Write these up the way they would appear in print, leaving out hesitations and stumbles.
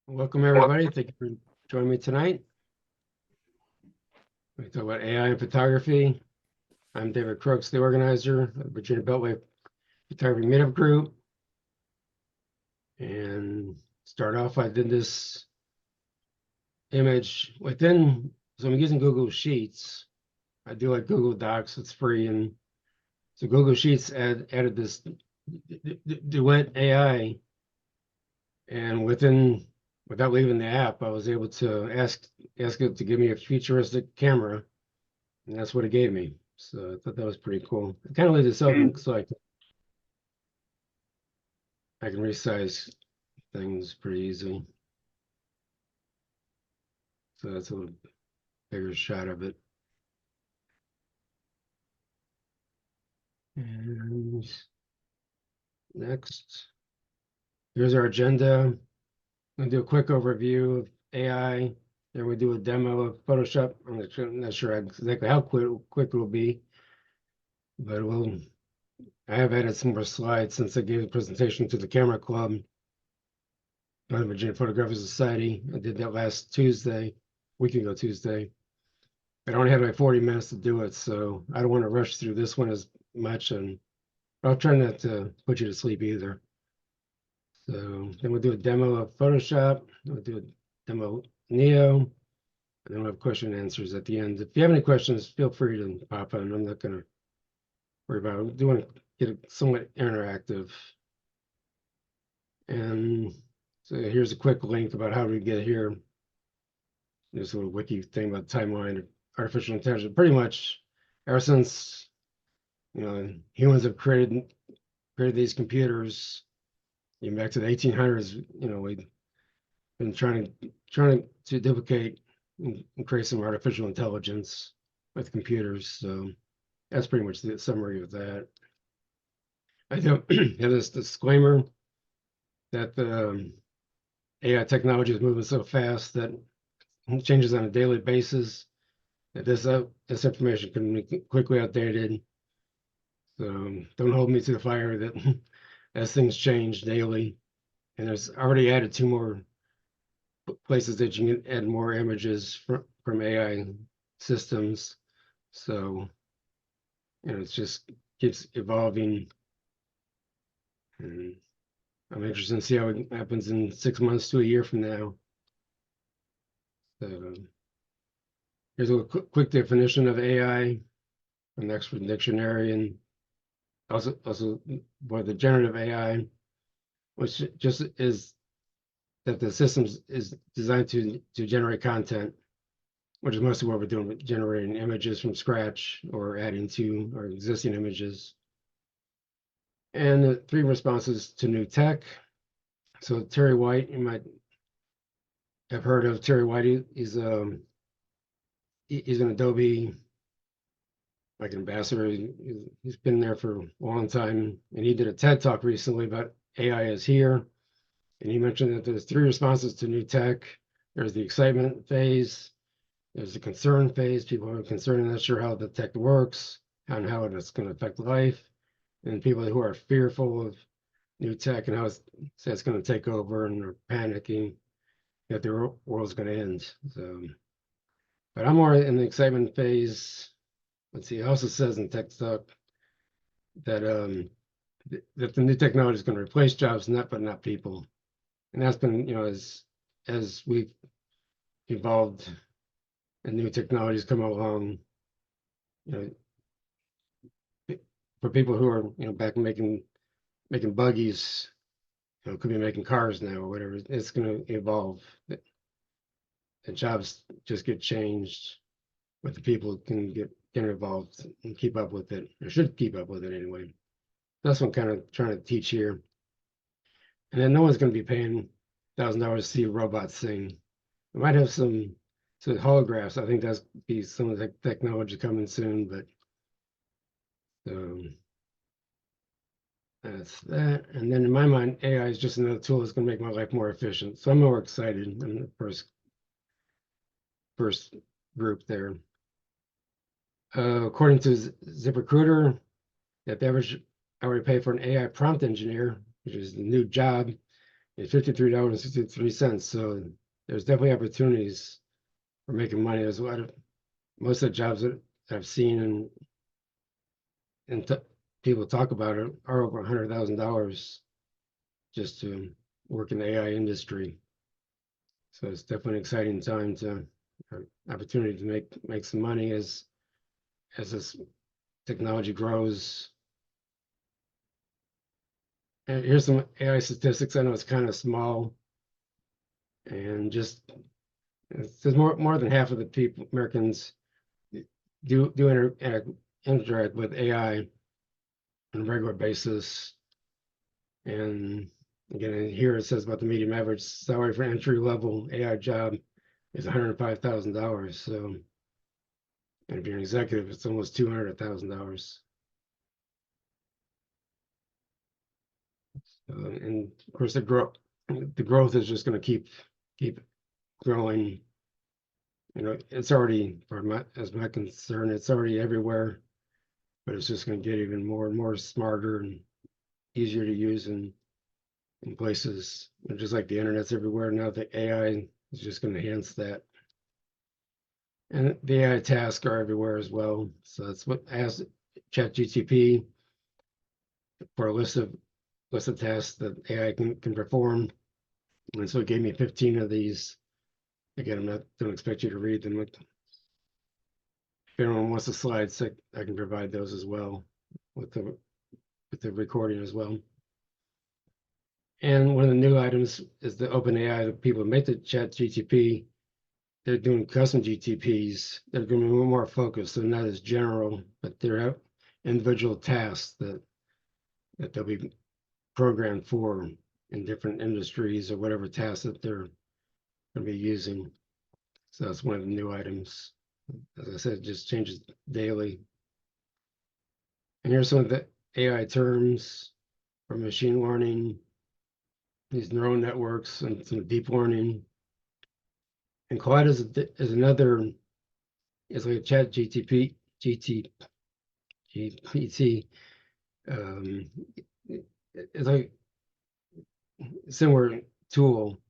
Welcome, everybody. Thank you for joining me tonight. We talk about AI and photography. I'm David Crooks, the organizer of the Virginia Beltway Photography Meetup group. And start off, I did this image within, so I'm using Google Sheets. I do like Google Docs, it's free. And so Google Sheets added this Duet AI. And without leaving the app, I was able to ask it to give me a futuristic camera, and that's what it gave me. So I thought that was pretty cool. I kind of leave this open so I can resize things pretty easy. So that's a little bigger shot of it. And next, here's our agenda. I'm gonna do a quick overview of AI. Then we do a demo of Photoshop. I'm not sure exactly how quick it will be, but I have added some more slides since I gave the presentation to the Camera Club on the Virginia Photography Society. I did that last Tuesday, week ago Tuesday. I only had like 40 minutes to do it, so I don't want to rush through this one as much, and I'll try not to put you to sleep either. So then we'll do a demo of Photoshop, we'll do a demo of Neo, and then we'll have question and answers at the end. If you have any questions, feel free to pop in. I'm not going to worry about it. I do want to get it somewhat interactive. And so here's a quick link about how we get here. There's a little wiki thing about timeline of artificial intelligence. Pretty much ever since humans have created these computers, even back to the 1800s, we've been trying to duplicate and create some artificial intelligence with computers. So that's pretty much the summary of that. I do have this disclaimer that the AI technology is moving so fast that it changes on a daily basis, that this information can be quickly outdated. So don't hold me to the fire that as things change daily. And there's already added 2 more places that you can add more images from AI systems. So it just keeps evolving. And I'm interested to see how it happens in 6 months to a year from now. So here's a quick definition of AI from the Oxford Dictionary, and also for the generative AI, which just is that the system is designed to generate content, which is mostly what we're doing, with generating images from scratch or adding to our existing images. And the 3 responses to new tech. So Terry White, you might have heard of Terry White. He's an Adobe like ambassador. He's been there for a long time, and he did a TED talk recently about AI is here. And he mentioned that there's 3 responses to new tech. There's the excitement phase, there's the concern phase. People are concerned and not sure how the tech works and how it's going to affect life. And people who are fearful of new tech and how it's going to take over and are panicking that their world's going to end. So, but I'm more in the excitement phase. Let's see, it also says in Tech Talk that that the new technology is going to replace jobs, but not people. And that's been, as we've evolved and new technologies come along, for people who are, back making buggies, could be making cars now or whatever, it's going to evolve. The jobs just get changed, but the people can get involved and keep up with it, or should keep up with it anyway. That's what I'm kind of trying to teach here. And then no one's going to be paying $1,000 to see robots sing. We might have some holographs. I think that's be some of the technology coming soon, but that's that. And then in my mind, AI is just another tool that's going to make my life more efficient. So I'm more excited in the first group there. According to ZipRecruiter, that the average hourly pay for an AI prompt engineer, which is the new job, It's $53.63. So there's definitely opportunities for making money. There's a lot of most of the jobs that I've seen and people talk about it are over $100,000 just to work in the AI industry. So it's definitely an exciting time to opportunity to make some money as this technology grows. And here's some AI statistics. I know it's kind of small, and just it says more than half of the people Americans do interact with AI on a regular basis. And again, here it says about the median average salary for entry level AI job is $105,000. So, and if you're an executive, it's almost $200,000. And of course, the growth is just going to keep growing. You know, it's already, as my concern, it's already everywhere, but it's just going to get even more and more smarter and easier to use in places, just like the internet's everywhere. Now the AI is just going to enhance that. And the AI tasks are everywhere as well. So that's what I asked ChatGTP for a list of tasks that AI can perform. And so it gave me 15 of these. Again, don't expect you to read them. If anyone wants the slides, I can provide those as well with the recording as well. And one of the new items is the OpenAI, the people who make the ChatGTP. They're doing custom GTPs. They're going to be more focused. They're not as general, but they're individual tasks that they'll be programmed for in different industries or whatever tasks that they're going to be using. So that's one of the new items. As I said, it just changes daily. And here's some of the AI terms for machine learning, these neural networks, and some deep learning. And Cloud is another, it's like a chat GPT. It's like a similar tool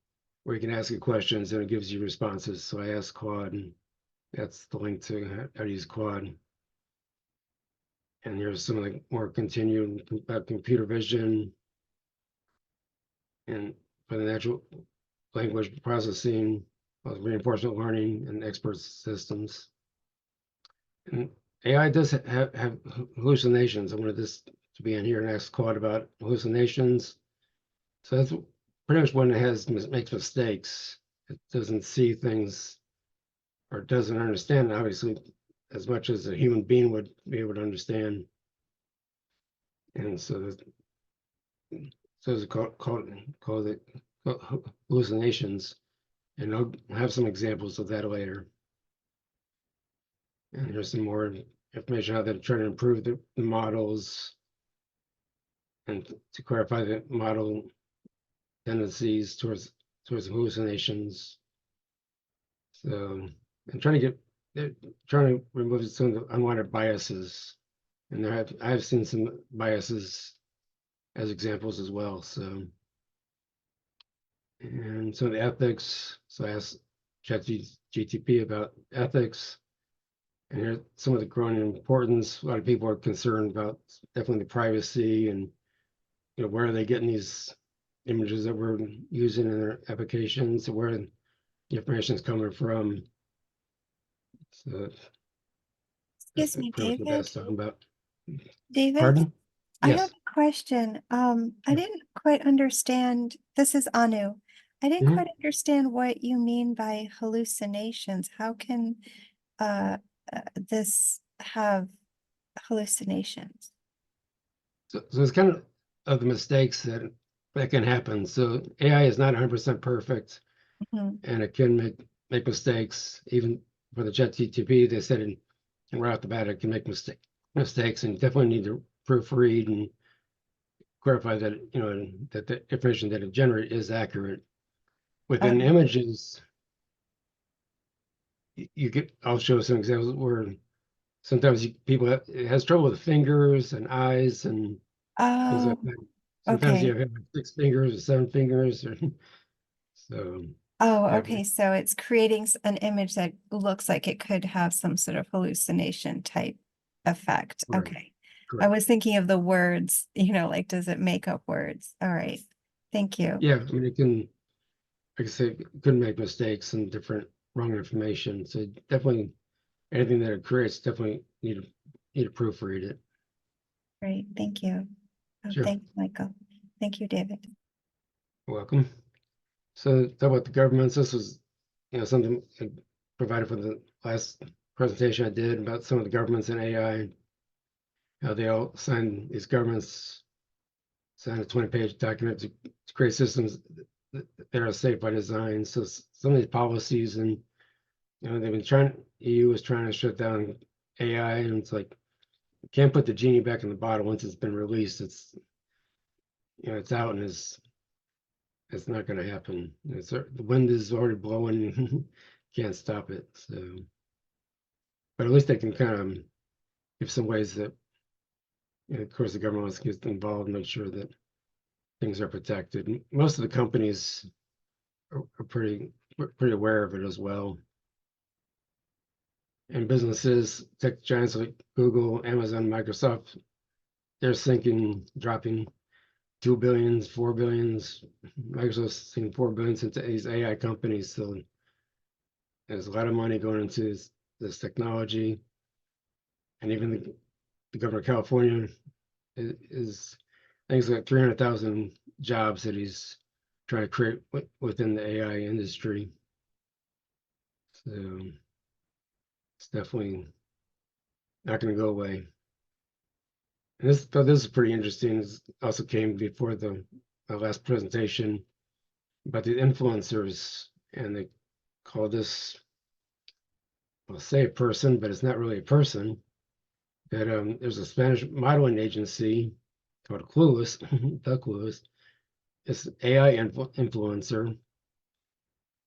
where you can ask it questions and it gives you responses. So I asked Claude, and that's the link to how to use Claude. And here's some of the more continued about computer vision and for the natural language processing, reinforcement learning, and expert systems. And AI does have hallucinations. I wanted this to be in here and ask Claude about hallucinations. So that's pretty much when it makes mistakes. It doesn't see things or doesn't understand, obviously, as much as a human being would be able to understand. And so it's called it hallucinations. And I'll have some examples of that later. And here's some more information how they're trying to improve the models and to clarify the model tendencies towards hallucinations. So I'm they're trying to remove some of the unwanted biases. And I've seen some biases as examples as well. So, and some of the ethics. So I asked ChatGTP about ethics. And here's some of the growing importance. A lot of people are concerned about definitely the privacy and where are they getting these images that we're using in their applications, where the information is coming from. So that's Excuse me, pretty much what David. that's talking about. David, Pardon? I have Yes. a question. I Yeah. didn't quite understand. This is Anu. I didn't Mhm. quite understand what you mean by hallucinations. How can this have hallucinations? So it's kind of the mistakes that can happen. So AI is not 100% perfect, Mhm. and it can make mistakes. Even for the ChatGPT, they said right off the bat it can make mistakes, and you definitely need to proofread and clarify that that the information that it generates is accurate. Within Um, images, I'll show some examples where sometimes people it has trouble with fingers and eyes and things like oh, that. Sometimes you Okay. have like 6 fingers or 7 fingers, or so Oh, yeah, okay. So it's creating an image that looks like it could have some sort of hallucination type effect. right, Okay. I correct. was thinking of the words, like, does it make up words? All right. Thank you. Yeah, I mean, it can, like I say, it could make mistakes and different wrong information. So definitely anything that it creates, definitely need to proofread it. Great. Thank you. Oh, Sure, thanks, Michael. Thank you, David. welcome. So talk about the governments. This was, something I provided for the last presentation I did about some of the governments in AI, how they all sign these governments sign a 20-page document to create systems that are safe by design. So some of these policies, and they've been trying. EU is trying to shut down AI, and it's like you can't put the genie back in the bottle once it's been released. It's out, and it's not going to happen. The wind is already blowing. Can't stop it. So, but at least they can kind of give some ways that, of course, the government wants to get involved and make sure that things are protected. Most of the companies are pretty aware of it as well. And businesses, tech giants like Google, Amazon, Microsoft, they're sinking, dropping 2 billions, 4 billions. Microsoft's sinking 4 billions into these AI companies. So there's a lot of money going into this technology. And even the governor of California is things like 300,000 jobs that he's trying to create within the AI industry. So it's definitely not going to go away. And this is pretty interesting. This also came before the last presentation about the influencers, and they call this, I'll say a person, but it's not really a person. That there's a Spanish modeling agency called Clueless, the Clueless. It's an AI influencer.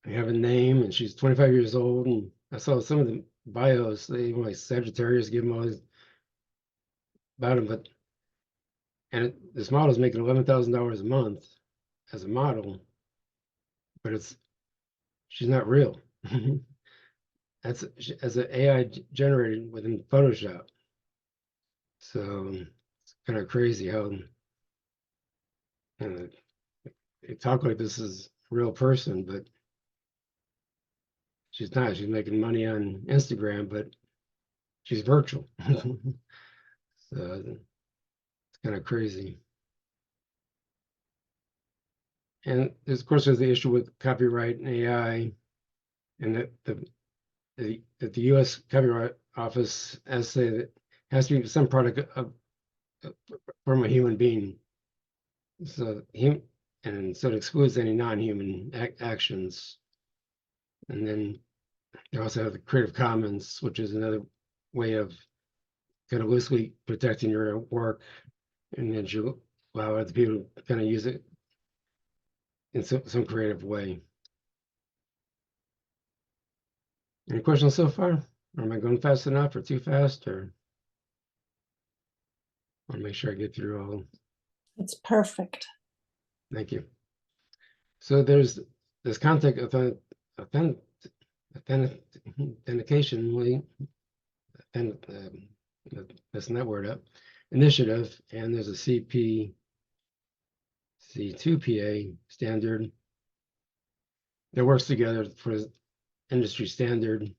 They have a name, and she's 25 years old. And I saw some of the bios. They even like Sagittarius give them all these about them, but this model is making $11,000 a month as a model, but she's not real. That's as an AI generated within Photoshop. So it's kind of crazy how they talk like this is a real person, but she's not. She's making money on Instagram, but she's virtual. So it's kind of crazy. And of course, there's the issue with copyright and AI, and that the U.S. Copyright Office has to say that has to be some product from a human being. So him, and so it excludes any non-human actions. And then you also have the Creative Commons, which is another way of kind of loosely protecting your work, and then you allow other people to kind of use it in some creative way. Any questions so far? Or am I going fast enough or too fast? Or I want to make sure I get through all. It's perfect. Thank you. So there's this contact authentication link, and messing that word up, initiative, and there's a CPC2PA standard that works together for industry standard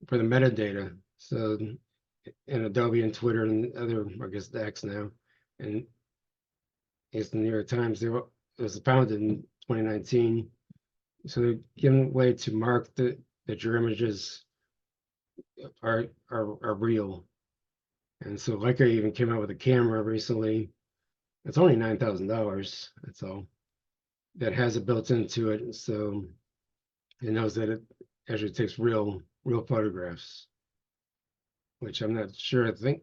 for the metadata. So in Adobe and Twitter and other, I guess the X now, and it's the New York Times. It was founded in 2019. So they're giving a way to mark that your images are real. And so Leica even came out with a camera recently. It's only $9,000. That's all. That has it built into it, so it knows that it actually takes real photographs. Which I'm not sure. I think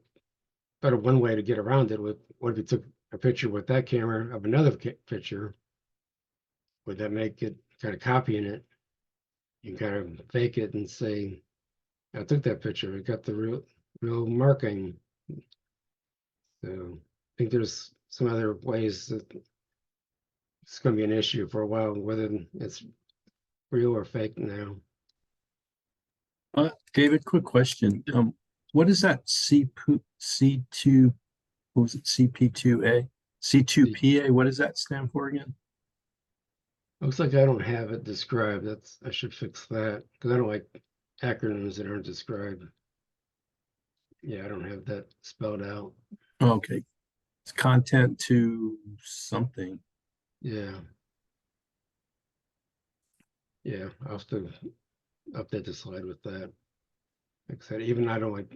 better one way to get around it would, what if you took a picture with that camera of another picture? Would that make it kind of copying it? You can kind of fake it and say, I took that picture. I got the real marking. So I think there's some other ways that it's going to be an issue for a while, whether it's real or fake now. David, quick question. What is that C2, what was it, CP2A? C2PA, what does that stand for again? Looks like I don't have it described. I should fix that because I don't like acronyms that aren't described. Yeah, I don't have that spelled out. Okay. It's content to something. Yeah. Yeah, I'll have to update the slide with that. Like I said, even I don't like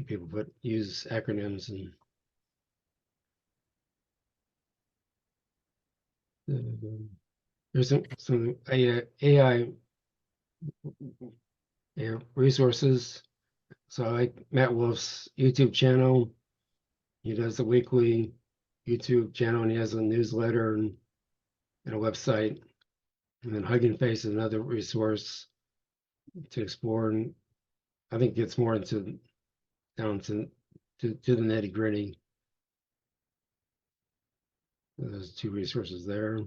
people use acronyms and there's some AI resources. So I like Matt Wolf's YouTube channel. He does a weekly YouTube channel and he has a newsletter and a website. And then Hugging Face is another resource to explore. And I think it gets more down to the nitty gritty. There's two resources there.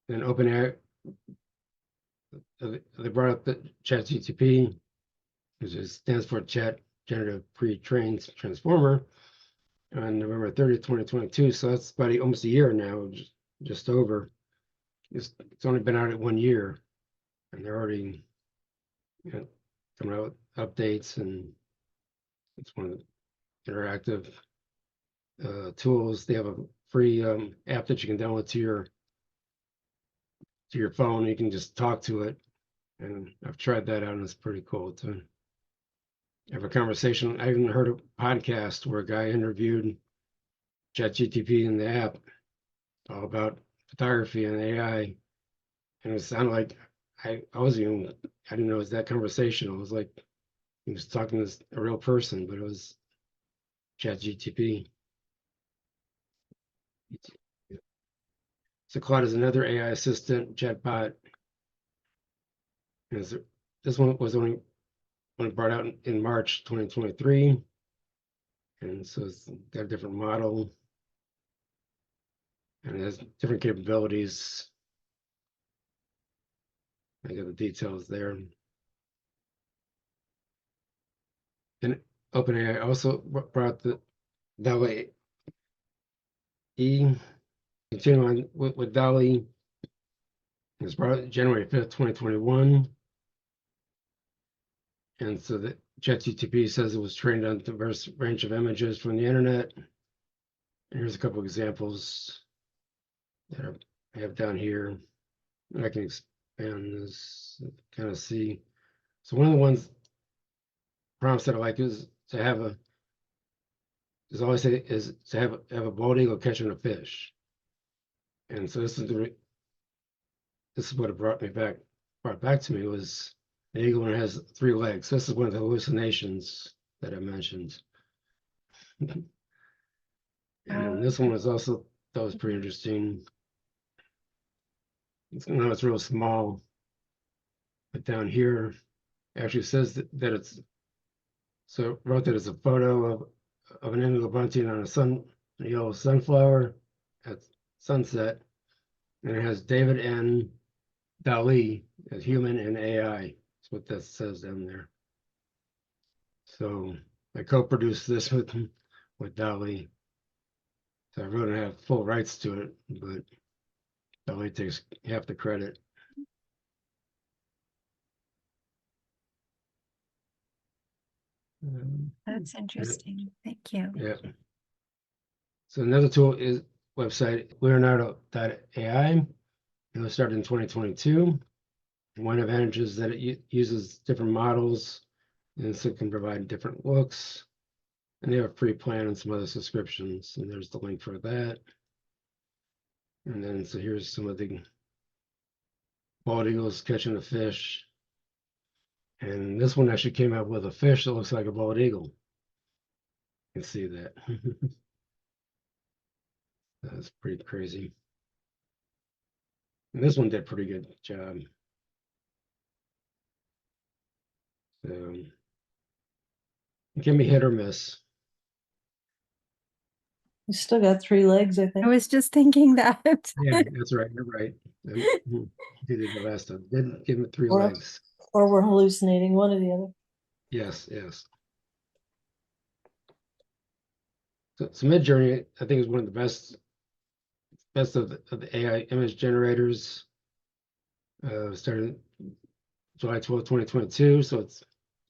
Then OpenAI, they brought up the ChatGTP, which stands for Chat Generative Pre-trained Transformer, on November 30th, 2022. So that's about almost a year now, just over. It's only been out at 1 year, and they're already coming out with updates, and it's one of the interactive tools. They have a free app that you can download to your phone. You can just talk to it, and I've tried that out, and it's pretty cool to have a conversation. I even heard a podcast where a guy interviewed ChatGTP in the app all about photography and AI, and it sounded like I didn't know it was that conversational. It was like he was talking to a real person, but it was ChatGTP. So Claude is another AI assistant chatbot. This one was only brought out in March 2023. And so it's got a different model and it has different capabilities. I got the details there. And OpenAI also brought the DALL-E. Continuing on with DALL-E, it was brought out January 5th, 2021. And so the ChatGPT says it was trained on a diverse range of images from the internet. And here's a couple examples that I have down here. And I can expand this, kind of see. So one of the prompts that I like is to have a bald eagle catching a fish. And so this is what it brought back to me was the eagle one has 3 legs. This is one of the hallucinations that I mentioned. And this one was also, that was pretty interesting. It's real small, but down here actually says that it's, so it wrote that it's a photo of an indigo bunting on a yellow sunflower at sunset, and it has David and DALL-E as human and AI. That's what that says down there. So I co-produced this with DALL-E. So I wrote and have full rights to it, but DALL-E takes half the credit. That's interesting. Thank you. Yeah. So another tool is website Leonardo.ai. It was started in 2022. One advantage is that it uses different models and so it can provide different looks. And they have a free plan and some other subscriptions. And there's the link for that. And then, so here's some of the bald eagles catching a fish. And this one actually came out with a fish that looks like a bald eagle. You can see that. That's pretty crazy. And this one did a pretty good job. So it can be hit or miss. You still got 3 legs, I I think. was just thinking that. Yeah, that's right. You're right. Did it the last time. Didn't give it 3 Or- legs. Or we're hallucinating, one or the other. Yes, yes. So Midjourney, I think, is one of the best of the AI image generators. Started July 12th, 2022, so it's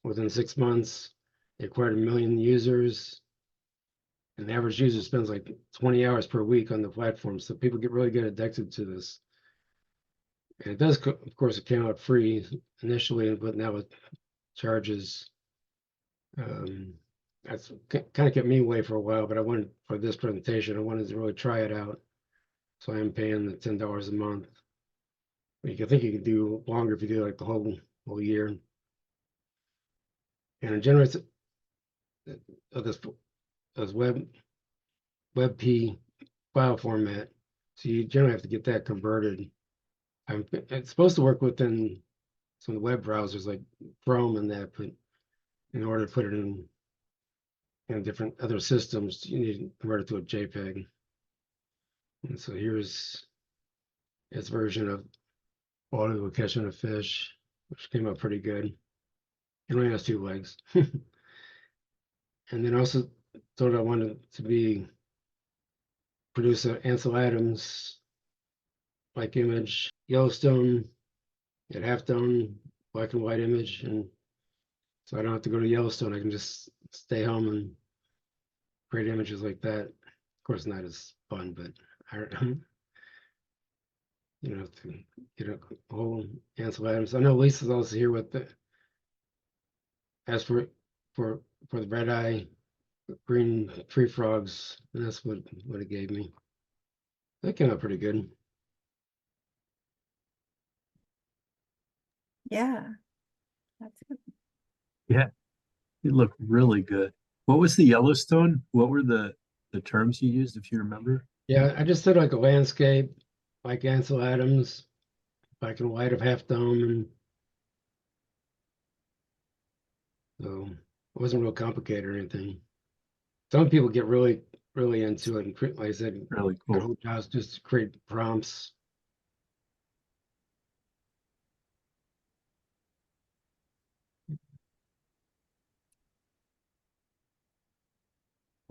within 6 months. They acquired 1 million users. And the average user spends like 20 hours per week on the platform, so people really get addicted to this. And it does, of course, it came out free initially, but now it charges. That's kind of kept me away for a while, but I wanted, for this presentation, I wanted to really try it out. So I am paying the $10 a month. But you think you can do longer if you do like the whole year. And it generates this WebP file format. So you generally have to get that converted. It's supposed to work within some of the web browsers like Chrome and that, but in order to put it in different other systems, you need to convert it to a JPEG. And so here's its version of audio catching a fish, which came out pretty good. It only has 2 legs. And then also thought I wanted to produce an Ansel Adams like image, Yellowstone at halftone, black and white image, and so I don't have to go to Yellowstone. I can just stay home and create images like that. Of course, not as fun, but I to get a whole Ansel Adams. I know Lisa's also here with the as for the red eye green tree frogs, and that's what it gave me. That came out pretty good. Yeah. That's good. Yeah, it looked really good. What was the Yellowstone? What were the terms you used, if you remember? Yeah, I just did like a landscape, like Ansel Adams, black and white of Half Dome, and so it wasn't real complicated or anything. Some people get really into it, and like I said, Really their cool. whole job is just to create prompts.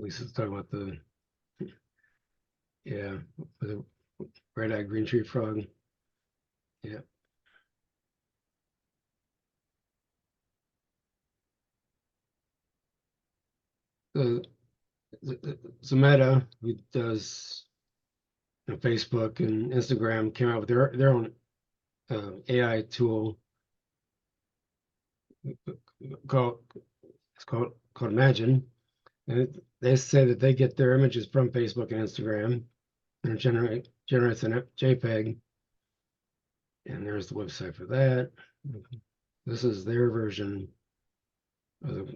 Lisa's talking about the with the red-eye green tree frog. Yeah. The Meta, who does Facebook and Instagram, came out with their own AI tool called Imagine, and they say that they get their images from Facebook and Instagram, and it generates a JPEG, and there's the website for that. This is their version of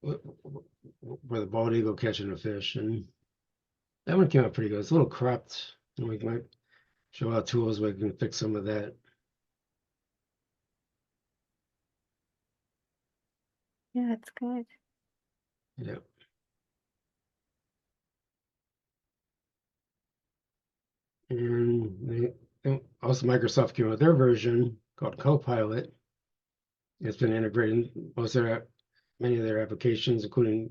where the bald eagle catching a fish, and that one came out pretty good. It's a little cropped, and we might show how tools we can fix some of that. Yeah, it's good. Yeah. And also Microsoft came out with their version called Copilot. It's been integrated in many of their applications, including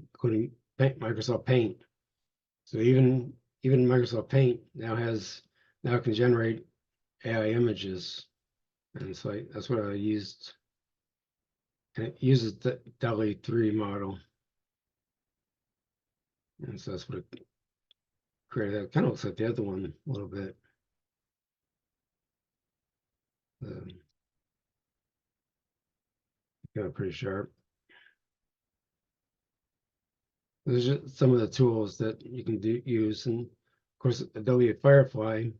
Microsoft Paint. So even Microsoft Paint now can generate AI images, and so that's what I used. And it uses the DALL-E 3 model, and so that's what it created. That kind of looks like the other one a little bit. Kind of pretty sharp. There's just some of the tools that you can use, and of course Adobe Firefly, and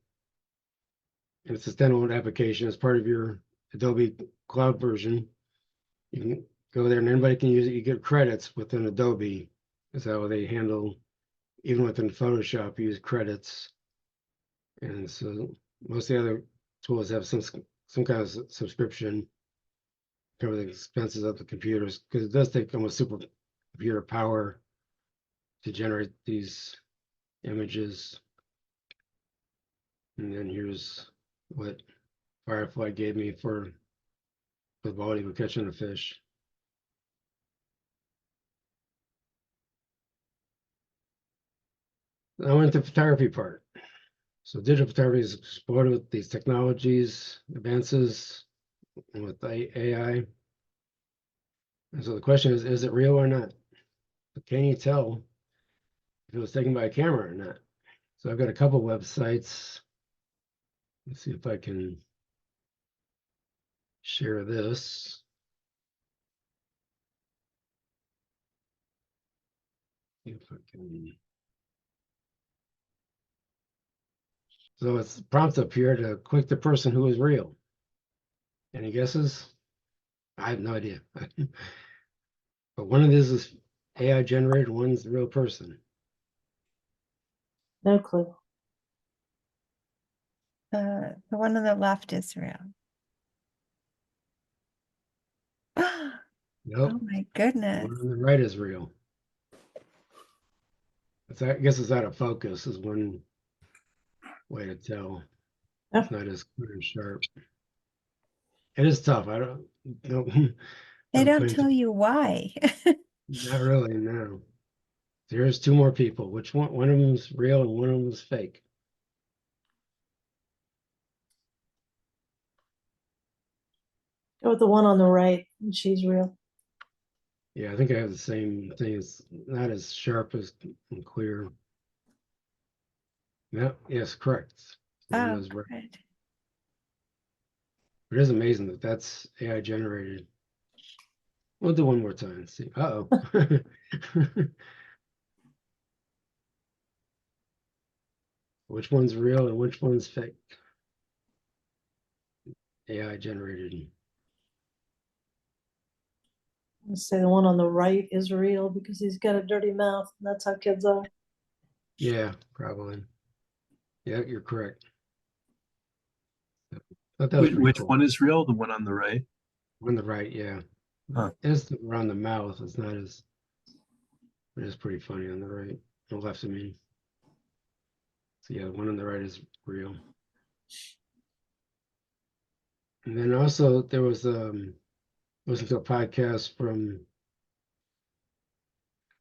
it's a standalone application as part of your Adobe Cloud version. You can go there and anybody can use it. You get credits within Adobe. Is how they handle, even within Photoshop, you use credits. And so most of the other tools have some kind of subscription, cover the expenses of the computers, because it does take almost super computer power to generate these images. And then here's what Firefly gave me for the body of catching a fish. I went to photography part. So digital photography is explored with these technologies, advances, and with AI. And so the question is it real or not? But can you tell if it was taken by a camera or not? So I've got a couple websites. Let's see if I can share this. See if I can. So it's prompts up here to click the person who is real. Any guesses? I have no idea. But one of these is AI generated, one's the real person. No clue. The one on the left is real. Nope. Oh my The goodness. one on the right is real. I guess it's out of focus is one way to tell. It's not as clear and sharp. It is tough. I don't They don't claim to- tell you why. not really, no. There's two more people. Which one? One of them is real and one of them is fake. Go with the one on the right, and she's real. Yeah, I think I have the same thing. It's not as sharp as and clear. No, yes, correct. The one Oh, is right. good. It is amazing that that's AI generated. We'll do one more time. See. Uh-oh. Which one's real and which one's fake? AI generated. Let's say the one on the right is real because he's got a dirty mouth, and that's how kids are. Yeah, probably. Yeah, you're correct. Thought that was pretty Which cool. one is real? The one on the right? On the right, yeah. Huh. It's around the mouth. It's not as. It is pretty funny on the right. The left, I mean. So yeah, the one on the right is real. And then also there was listened to a podcast from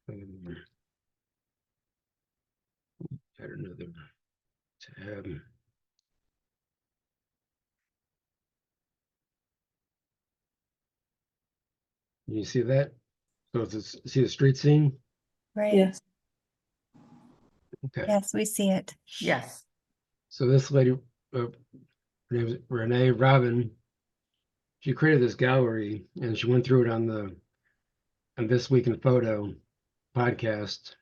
I don't know the tab. You see that? So it's see the street scene? Right. Yes. Okay. Yes, we see it. Yes. So this lady, her name is Renee Robin. She created this gallery and she went through it on This Week in Photo podcast.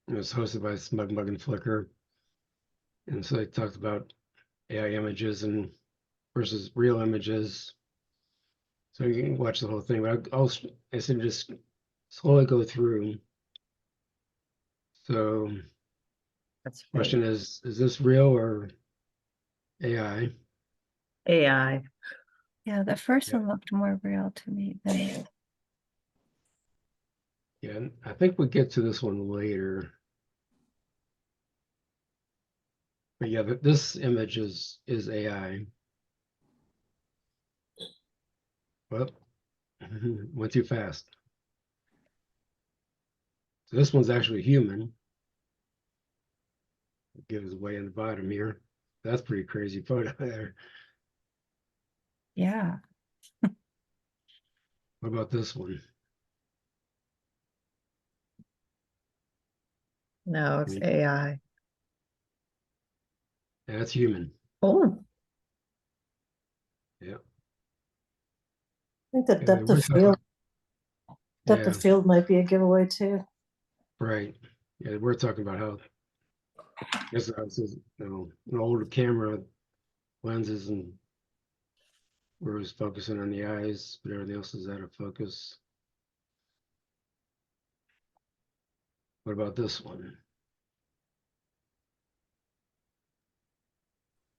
It was hosted by Smug Mug and Flickr. And so they talked about AI images and versus real images. So you can watch the whole thing, but I said just slowly go through. So That's question fake. is this real or AI? AI. Yeah, the first Yeah. one looked more real to me than Yeah, and I think we get to this one later. But yeah, this image is AI. Well, went too fast. So this one's actually human. Give us away in the bottom here. That's pretty crazy photo there. yeah. What about this one? No, it's Any- AI. That's human. Oh, Yeah. I think the Yeah, depth we're of talking- field, depth Yeah, of field might be a giveaway too. right. Yeah, we're talking about how this is an older camera lenses and we're just focusing on the eyes, but everything else is out of focus. What about this one?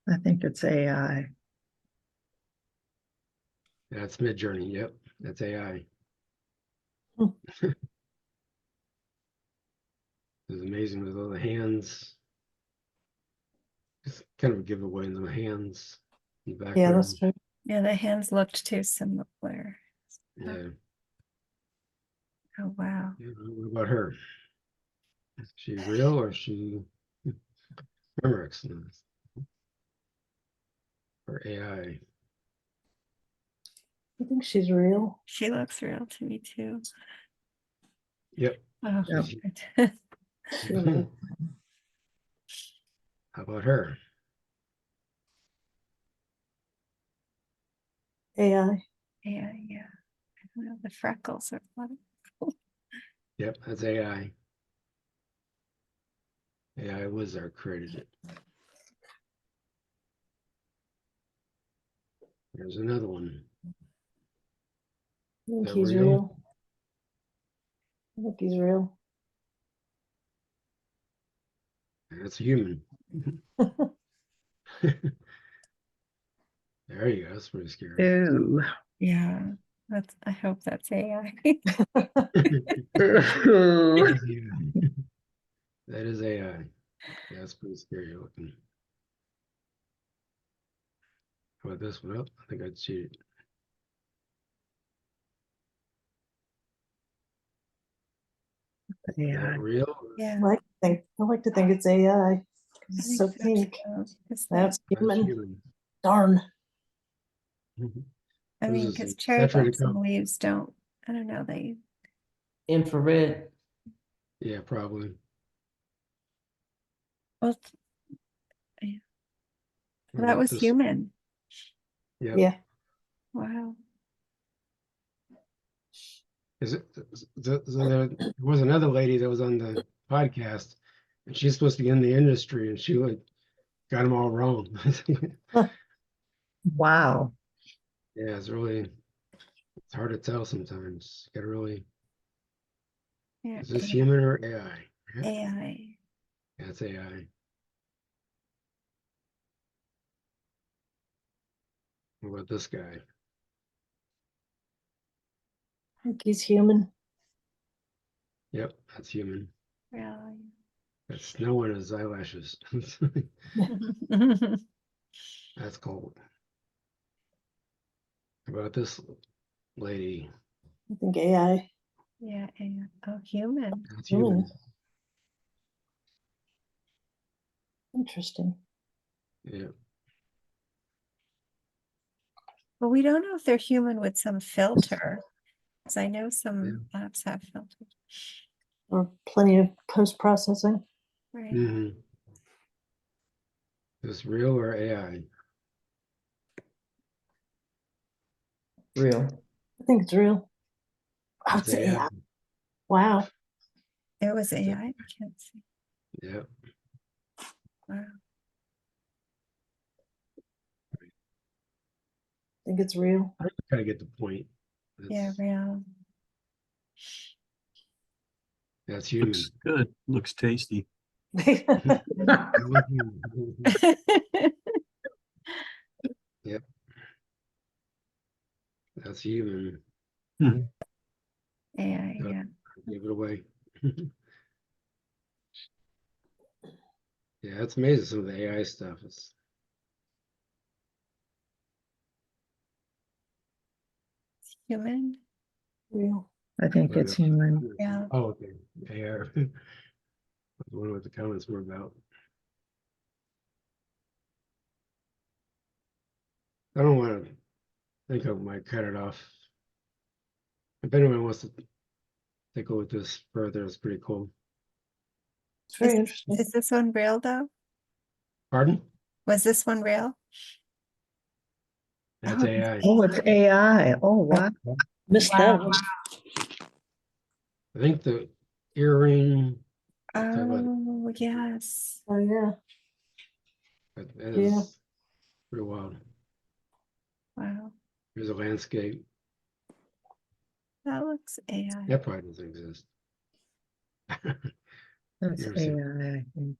I think it's AI. That's Midjourney. Yep, that's AI. It's amazing with all the hands. It's kind of a giveaway in the hands in the Yeah, that's background. true. Yeah, the hands looked too similar. Yeah. Oh, wow. Yeah, what about her? Is she real or is she Memorex or AI? I think she's real. She looks real to me too. Yep. Oh, Yep. good. Human. How about her? AI. Yeah, yeah. I don't know, the freckles are funny. Yep, that's AI. AI Wizard created it. There's another one. I think That he's real? real. I think he's real. That's human. There you go. That's pretty scary. Ooh. Yeah, that's, I hope that's AI. That is AI. Yeah, that's pretty scary looking. How about this one? Oh, I think I cheated. Is Yeah. that real? Yeah. I like to think it's AI. I It's think so so pink. too, 'cause That's That's human. human. Darn. I This mean, is because a cherry saturated blossom color. leaves don't, I don't know, they, Infrared. Yeah, probably. well, What that about was this? human. Yep. Yeah. Wow. Is it? So there was another lady that was on the podcast, and she's supposed to be in the industry, and she like got them all wrong. Wow. Yeah, it's hard to tell sometimes. You gotta really, Yeah, is this AI. human or AI? Yeah, AI. it's AI. What about this guy? I think he's human. Yep, that's human. Really. That's snow on his eyelashes. That's cold. How about this lady? I think AI. Yeah, AI. Oh, human. That's Human. human. Interesting. Yeah. Well, we don't know if they're human with some filter, because I know some apps have filters. Or plenty of post-processing. Right. Mm-hmm. Is this real or AI? Real. I think it's real. Oh, That's it's AI. AI. Wow. It was That's AI. I can't see. Yep. Wow. I think it's real. I kind of get the point. Yeah, real. That's human. Looks good. Looks tasty. Yep. That's human. AI, Yep. yeah. Give it away. Yeah, it's amazing some of the AI stuff. It's Human. Real. I think it's human. Yeah. Oh, okay. AI. I wonder what the comments were about. I don't want to think I might cut it off. If anyone wants to take a look at this further, it's pretty cool. It's very interesting. Is this one real though? Pardon? Was this one real? That's AI. Oh, it's AI. Oh, wow. Missed that Wow. one. I think the earring. Talk about Oh, yes. Oh, yeah. that Yeah. is pretty wild. Wow. Here's a landscape. That looks AI. That probably doesn't exist. That's Never AI, seen I think.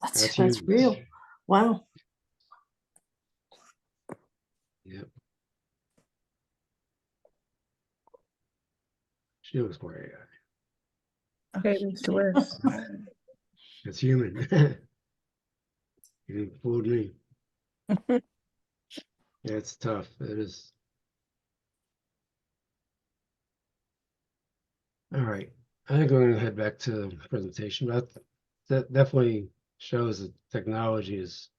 That's That's that's huge. real. Wow. Yep. She looks more AI. Okay, Mr. West. It's human. You fooled me. Yeah, it's tough. It is. All right. I think we're gonna head back to the presentation, but that definitely shows that technology is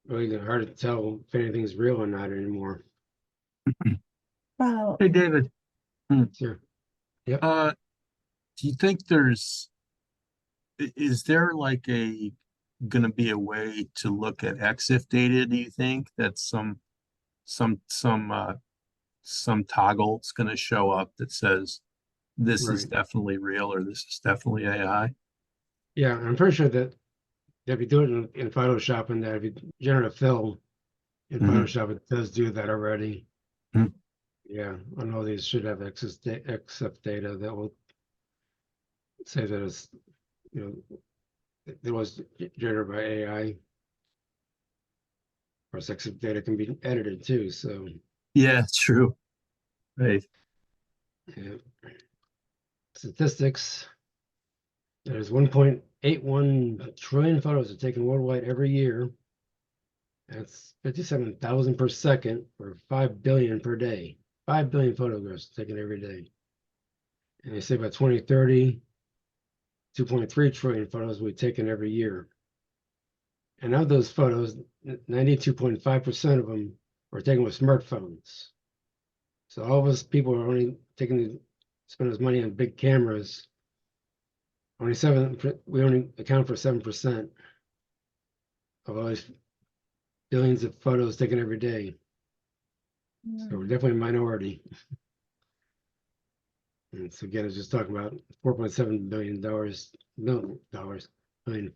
really hard to tell if anything's real or not anymore. Well, Hey, David, Sure. do you think is there like gonna be a way to look at EXIF data, do you think? That some, some toggle is gonna show up that says this is Right. definitely real or this is definitely AI? Yeah, I'm pretty sure that if you do it in Photoshop and that if you generate a fill in Mhm. Photoshop, it does do that already. Mhm. Yeah, I know these should have XF data that will say that it's, you know, it was generated by AI. Of course, XF data can be edited too, so Yeah, it's true. Right. yeah. Statistics. There's 1.81 trillion photos are taken worldwide every year. That's 57,000 per second or 5 billion per day. 5 billion photographs taken every day. And they say by 2030, 2.3 trillion photos will be taken every year. And of those photos, 92.5% of them are taken with smartphones. So all of us people are only spend as money on big cameras. We only account for 7% of all these billions of photos taken every day. So we're definitely a minority. And so again, it's just talking about $4.7 million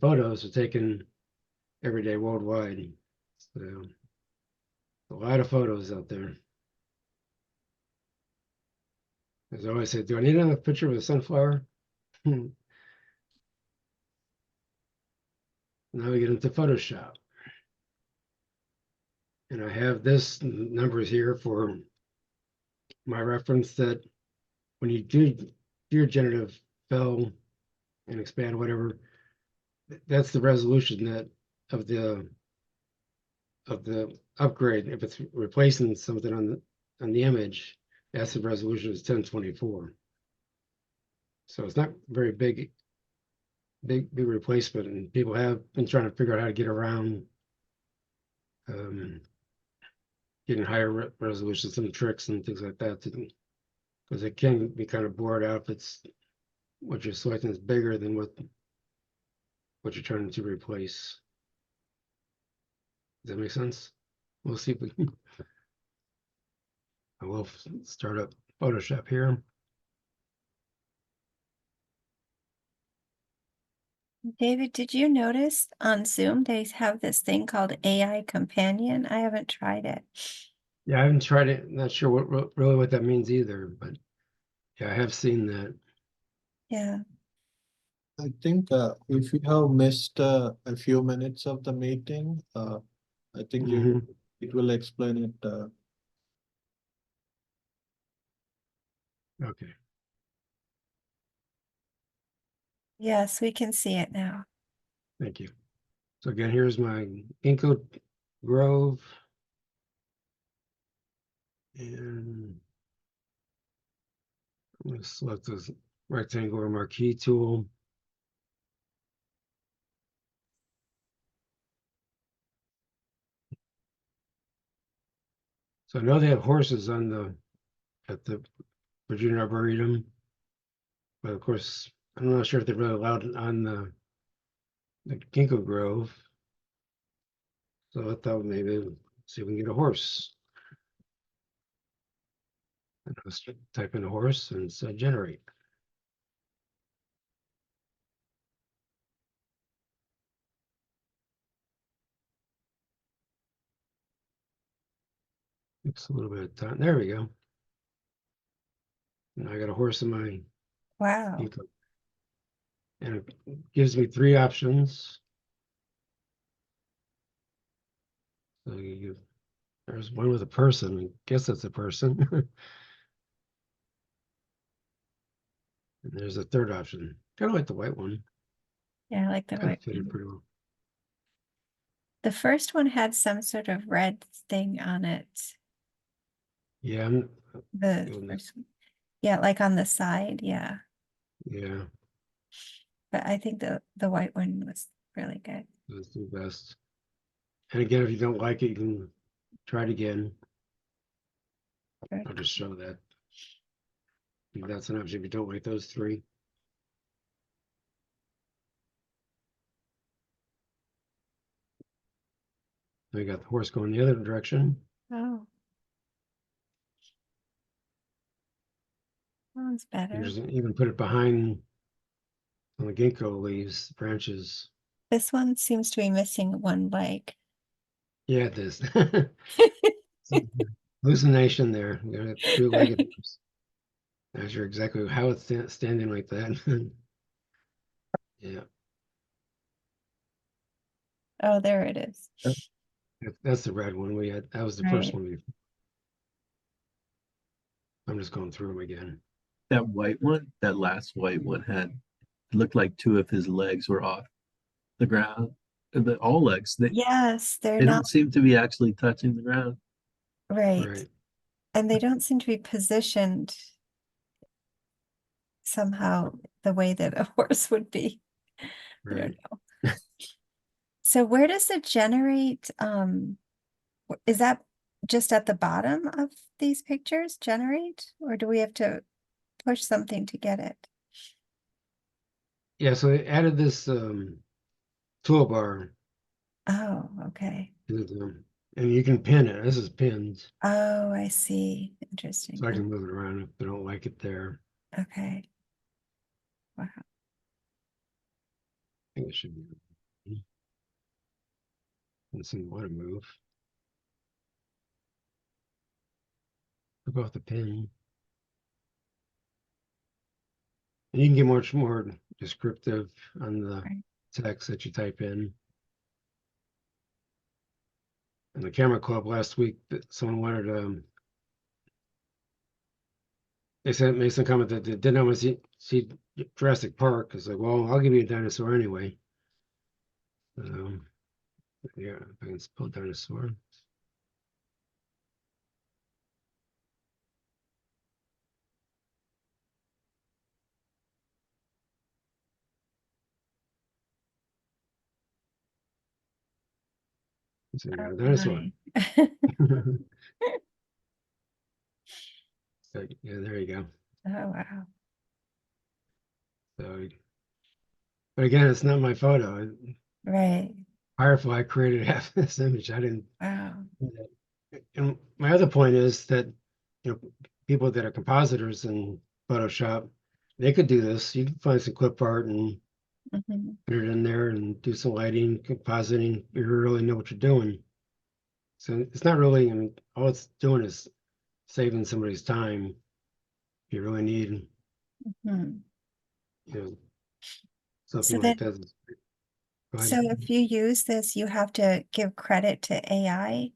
photos are taken every day worldwide. So a lot of photos out there. As I always say, do I need another picture of a sunflower? Now we get into Photoshop. And I have this numbers here for my reference that when you do your generative fill and expand whatever, that's the resolution that of the upgrade. If it's replacing something on the image, that's the resolution is 1024. So it's not very big replacement, and people have been trying to figure out how to get around getting higher resolution, some tricks and things like that, because it can be kind of bored out if it's what you're selecting is bigger than what you're trying to replace. Does that make sense? We'll see if we can. I will start up Photoshop here. David, did you notice on Zoom they have this thing called AI Companion? I haven't tried it. Yeah, I haven't tried it. Not sure really what that means either, but yeah, I have seen that. Yeah. I think if you have missed a few minutes of the meeting, I think it will explain it. Okay. Yes, we can see it now. Thank you. So again, here's my Ginkgo Grove. And I'm going to select this rectangular marquee tool. So I know they have horses at the Virginia Arboretum, but of course, I'm not sure if they're really allowed on the Ginkgo Grove. So I thought maybe see if we can get a horse. And let's type in a horse and say generate. It's a little bit of time. There we go. And I got a horse in my Wow. Ginkgo. And it gives me 3 options. So there's one with a person. I guess that's a person. And there's a third option. Kind of like the white one. Yeah, I like the Kind white of fitted one. pretty well. The first one had some sort of red thing on it. Yeah, The Doing that. first one. Yeah, like on the side, yeah. yeah, But I think the white one was really good. that's the best. And again, if you don't like it, you can try it again. Good. I'll just show that. That's an option if you don't like those three. Now you got the horse going the other direction. Oh. That one's You better. just even put it behind on the ginkgo leaves, branches. This one seems to be missing one leg. Yeah, it is. Hallucination there. You got a two-legged horse. Not sure exactly how it's standing like that. Yeah, Oh, there it is. that's the red one we had. That was the first Right. one. I'm just going through them again. That white one, that last white one looked like two of his legs were off the ground. All legs, Yes, they're they not don't seem to be actually touching the ground. right. Right. And they don't seem to be positioned somehow the way that a horse would be. I Right. don't know. So where does it generate? Is that just at the bottom of these pictures, generate, or do we have to push something to get it? Yeah, so they added this toolbar Oh, okay. to them, and you can pin it. This is pinned, Oh, I see. Interesting. so I can move it around if I don't like it there. Okay. Wow. I think it should be. Let's see what to move. Took off the pin. And you can get much more descriptive on the Right. text that you type in. In the camera club last week, someone wanted they said made some comment that they didn't want to see Jurassic Park. It's like, well, I'll give you a dinosaur anyway. Yeah, if I can spell dinosaur. So you got a Oh, dinosaur. my. So, yeah, there you go. Oh, wow. So, but again, it's not my photo. Right. Firefly created half this image. I didn't. Wow. And my other point is that, people that are compositors in Photoshop, they could do this. You can find some clip art and Mhm. put it in there and do some lighting, compositing. You really know what you're doing. So it's not really, all it's doing is saving somebody's time. You really need, Mhm. you know, So something then, like that. Go ahead. so if you use this, you have to give credit to AI.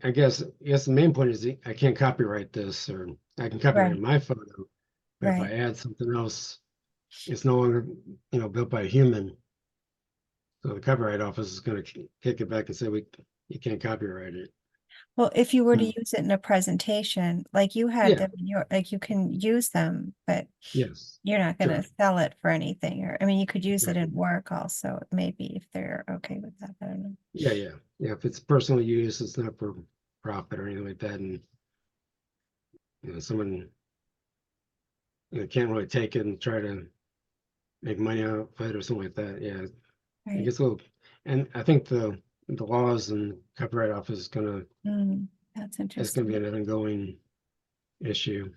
I guess the main point is I can't copyright this, or I can copyright Right. my photo, but if I Right. add something else, it's no longer, built by a human. So the copyright office is going to kick it back and say you can't copyright it. Well, if you were to Hmm. use it in a presentation, like you had Yeah. them in your, like you can use them, but Yes. you're not Sure. gonna sell it for anything, or, I mean, you could use it Right. in work also, maybe if they're okay with that, I don't know. Yeah. If it's personal use, it's not for profit or anything like that, and someone can't really take it and try to make money out of it or something like that. Yeah, it Right. gets a little, and I think the laws and copyright office is gonna That's it's gonna be interesting. an ongoing issue.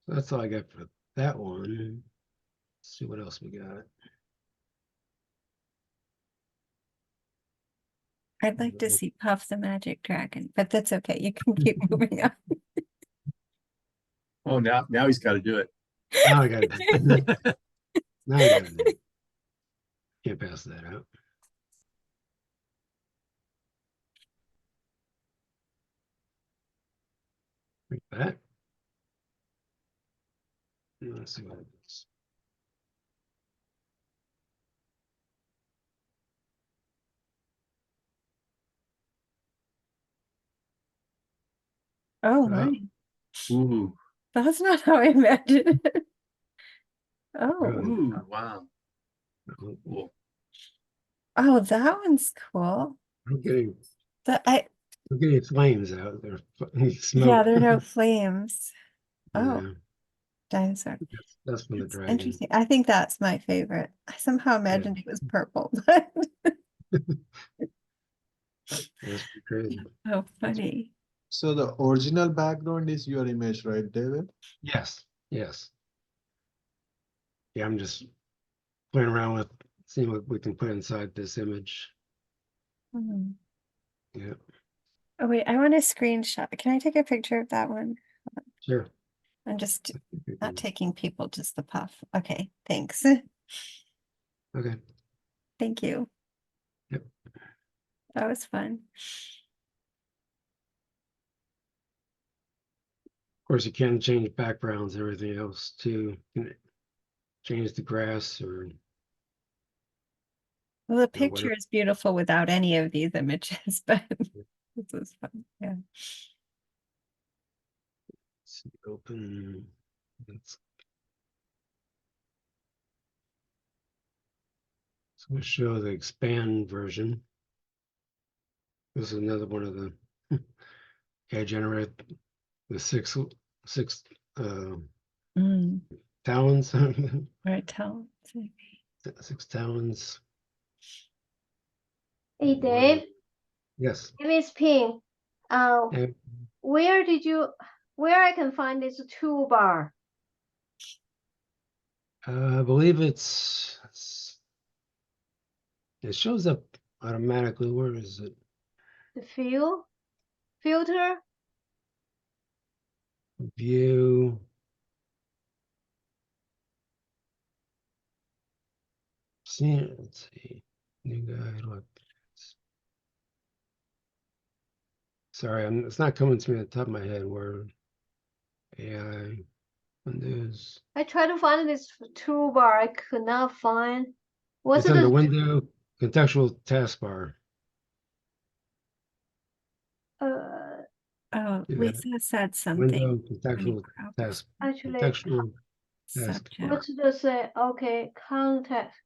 So that's all I got for that one. Let's see what else we got. I'd like to see Puff the Magic Dragon, but that's okay. You can keep moving on. Oh, now he's got to do it. Now I got it. Now I got it. Can't pass that out. like that. Let's see what it is. Oh, Uh, my. Ooh, That's not how I imagined it. Oh, Really? ooh, wow. I'm Cool. oh, that one's cool. getting, The I'm getting flames out there. yeah, Smoke. there are no flames. Oh, Yeah, dinosaur. that's from the That's dragon. interesting. I think that's my favorite. I somehow imagined it was purple, but That's pretty crazy. oh, funny. So the original background is your image, right, David? Yes, yes. Yeah, I'm just playing around with seeing what we can put inside this image. Hmm. Yeah, Oh, wait, I want a screenshot. Can I take a picture of that one? sure. I'm just We not can- taking people, just the puff. Okay, thanks. Okay. Thank you. Yep. That was fun. Of course, you can change backgrounds and everything else too. You can change the grass or Well, the whatever. picture is beautiful without any of these images, but this was fun. Yeah. Let's see, open. Let's So we'll show the expand version. This is another one of the I generate the six uh, Mm. talons. Right, tell. 6 talons. Hey, Dave, Yes. name is Ping. And, Where I can find this toolbar? I believe it shows up automatically. Where is it? The filter? View. See, let's see. New guide. What? Sorry, it's not coming to me at the top of my head. Where AI Windows. I tried to find this toolbar. I could not find. What's It's under the Window contextual taskbar. uh Oh, Yeah. Lisa said Window something. contextual task. actually Contextual task. Subject. what's the say? Okay, context.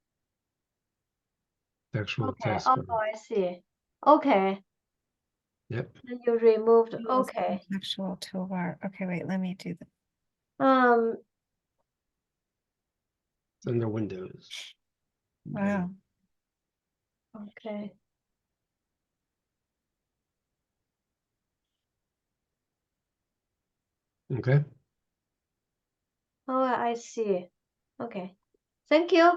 Contextual Okay, task. I see. Okay, Yep. then you removed. Use Okay. Contextual toolbar. Okay, wait, let me do that. It's under Windows. Wow. Okay. Okay. Oh, I see. Okay. Thank you.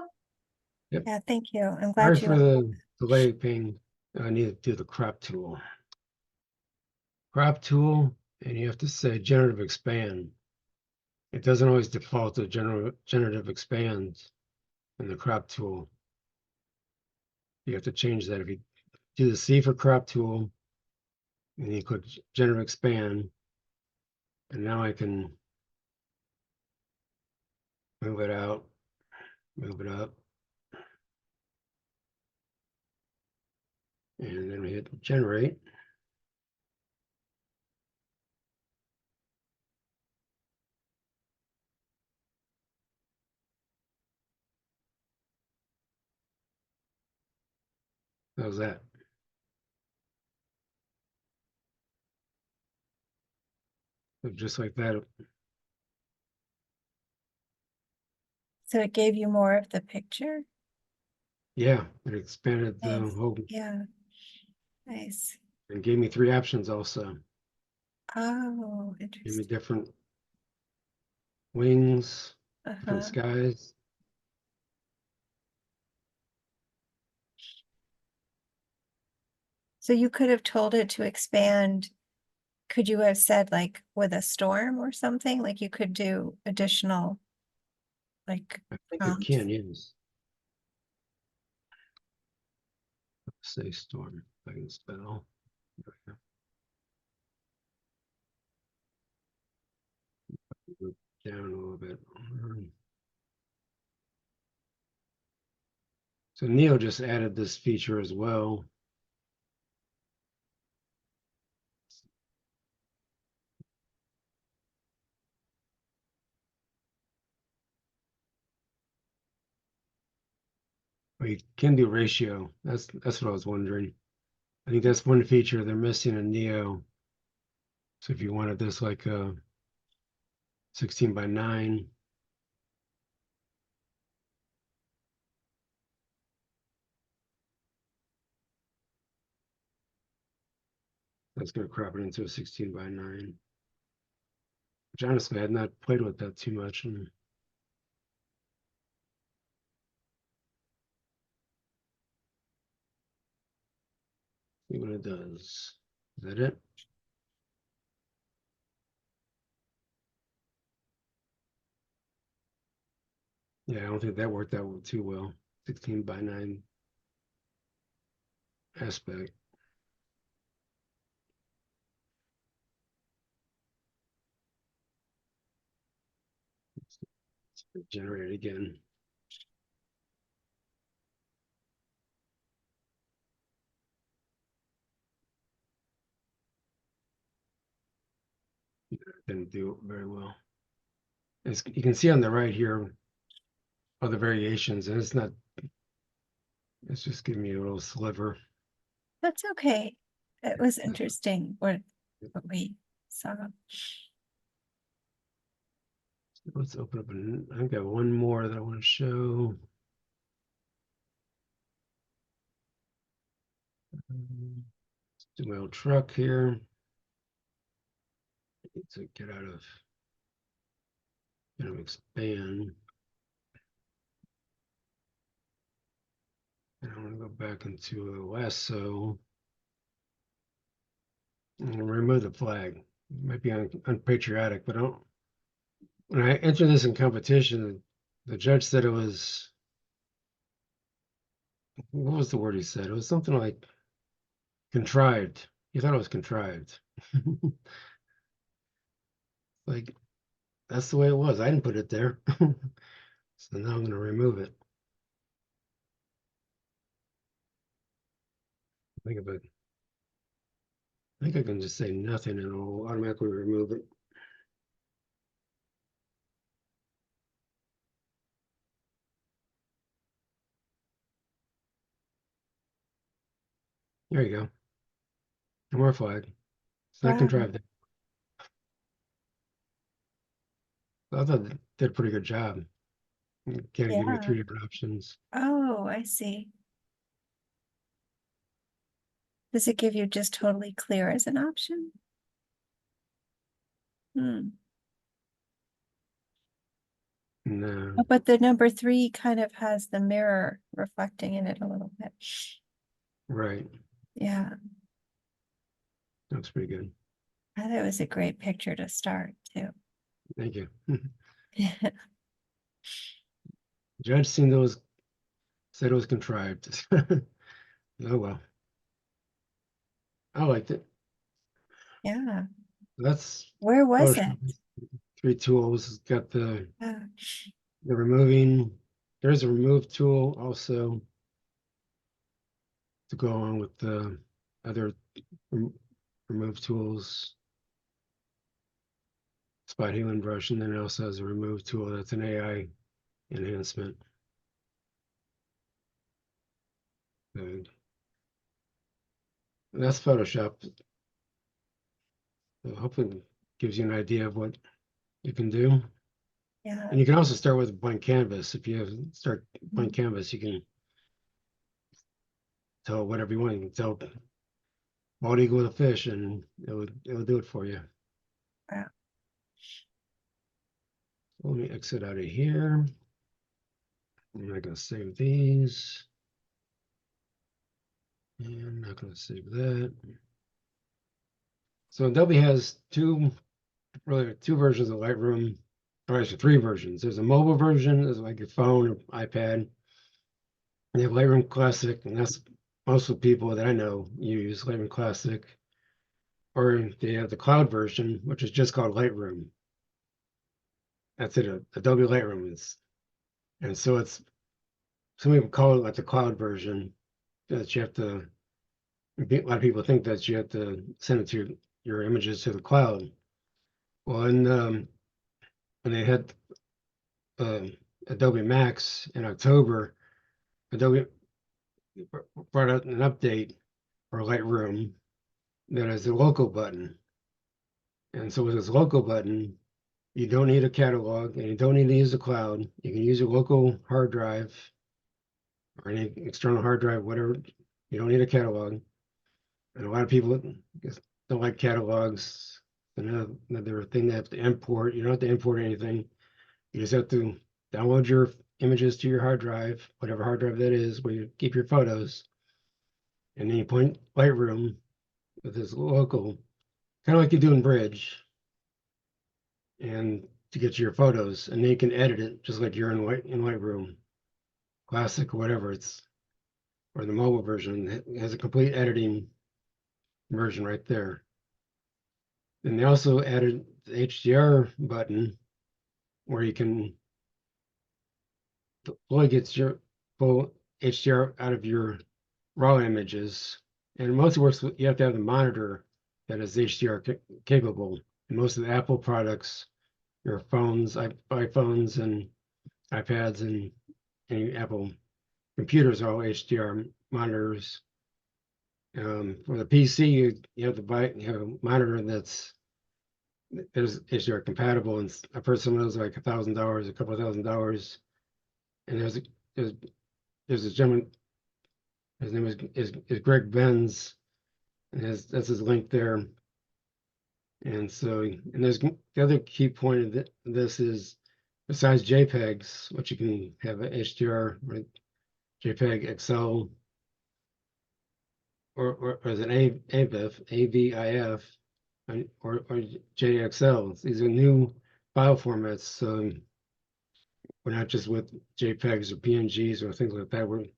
Yeah, thank you. I'm Sorry glad for you. the delay ping. I need to do the crop tool. Crop tool, and you have to say generative expand. It doesn't always default to generative expand in the crop tool. You have to change that. If you do the C for crop tool, and you click generative expand, and now I can move it out, move it up, and then we hit generate. How's that? So just like that. So it gave you more of the picture? Yeah, it expanded the Nice. whole Yeah. Nice. and gave me 3 options also. Oh, Give me interesting. different wings, different Uh-huh. skies. So you could have told it to expand. Could you have said like with a storm or something? Like you could do additional like I think it prompts. can, yes. Say storm, if I can spell. down a little bit. So Neo just added this feature as well. Well, you can do ratio. That's what I was wondering. I think that's one feature they're missing in Neo. So if you wanted this like a 16 by 9, that's going to crop it into a 16 by 9. Which honestly, I had not played with that too much. And see what it does. Is that it? Yeah, I don't think that worked out too well. 16 by 9 aspect. Let's generate it again. Didn't do it very well. You can see on the right here all the variations, and it's just giving me a little sliver. That's okay. It was interesting what we saw. Let's open up I've got one more that I want to show. Do my old truck here. I need to get out of, expand. And I want to go back into a lasso. I'm going to remove the flag. It might be unpatriotic, but when I entered this in competition, the judge said it was, what was the word he said? It was something like contrived. He thought it was contrived. Like, that's the way it was. I didn't put it there. So now I'm going to remove it. I think I can just say nothing and it'll automatically remove it. There you go. No more flag. It's not Wow. contrived. I thought it did a pretty good job. Kind of give me Yeah. 3 different options. Oh, I see. Does it give you just totally clear as an option? Hmm. No, Oh, but the number 3 kind of has the mirror reflecting in it a little bit. right. Yeah, Looks pretty good. I thought it was a great picture to start too. Thank you. Judge seen those, said it was contrived. Oh well. I liked it. Yeah, That's where was it? Photoshop. 3 tools. It's got the Yeah. removing. There's a remove tool also to go on with the other remove tools. Spot healing brush, and then it also has a remove tool that's an AI enhancement. Good. And that's Photoshop. So hopefully it gives you an idea of what you can do. Yeah, And you can also start with a blank canvas. If you start blank canvas, you can tell whatever you want. You can tell bald eagle with a fish, and it'll do it for you. wow. Let me exit out of here. I'm not going to save these. And I'm not going to save that. So Adobe has two versions of Lightroom, or actually 3 versions. There's a mobile version, there's like your phone or iPad. They have Lightroom Classic, and that's most of the people that I know use Lightroom Classic. Or they have the cloud version, which is just called Lightroom. that's it, Adobe Lightroom is, and so it's, some people call it like the cloud version, that you have to, a lot of people think that you have to send it to your images to the cloud. Well, when they had Adobe Max in October, Adobe brought out an update for Lightroom that has a local button. And so with this local button, you don't need a catalog and you don't need to use the cloud. You can use your local hard drive or any external hard drive, whatever. You don't need a catalog. And a lot of people don't like catalogs. Another thing they have to import. You don't have to import anything. You just have to download your images to your hard drive, whatever hard drive that is, where you keep your photos. And then you point Lightroom with this local, kind of like you do in Bridge, and to get to your photos, and then you can edit it just like you're in Lightroom, Classic or whatever it's, or the mobile version. It has a complete editing version right there. And they also added the HDR button where you can fully get your full HDR out of your raw images. And it mostly works with, you have to have the monitor that is HDR capable. And most of the Apple products, your phones, iPhones and iPads and any Apple computers are all HDR monitors. For the PC, you have to buy, you have a monitor that's HDR compatible, and I've heard some of those like $1,000, a couple of $1,000. And there's a gentleman, his name is Greg Benz, and that's his link there. And so, and there's the other key point of this is, besides JPEGs, which you can have a HDR, right, JPEG XL, or as an AVIF, or JXL. These are new file formats, so we're not just with JPEGs or PNGs or things like that.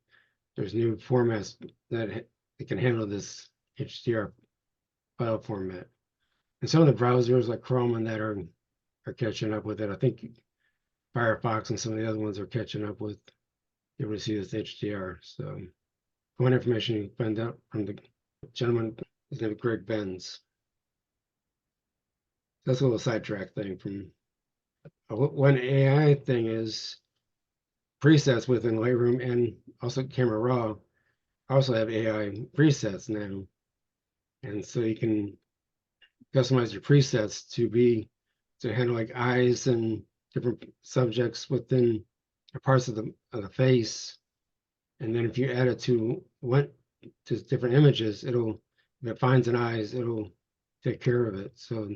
There's new formats that can handle this HDR file format. And some of the browsers like Chrome and that are catching up with it. I think Firefox and some of the other ones are catching up with able to see this HDR. So more information you can find out from the gentleman, his name is Greg Benz. That's a little sidetrack thing from one AI thing is presets within Lightroom and also Camera Raw also have AI presets now. And so you can customize your presets to handle like eyes and different subjects within parts of the face. And then if you add it to different images, if it finds an eyes, it'll take care of it. So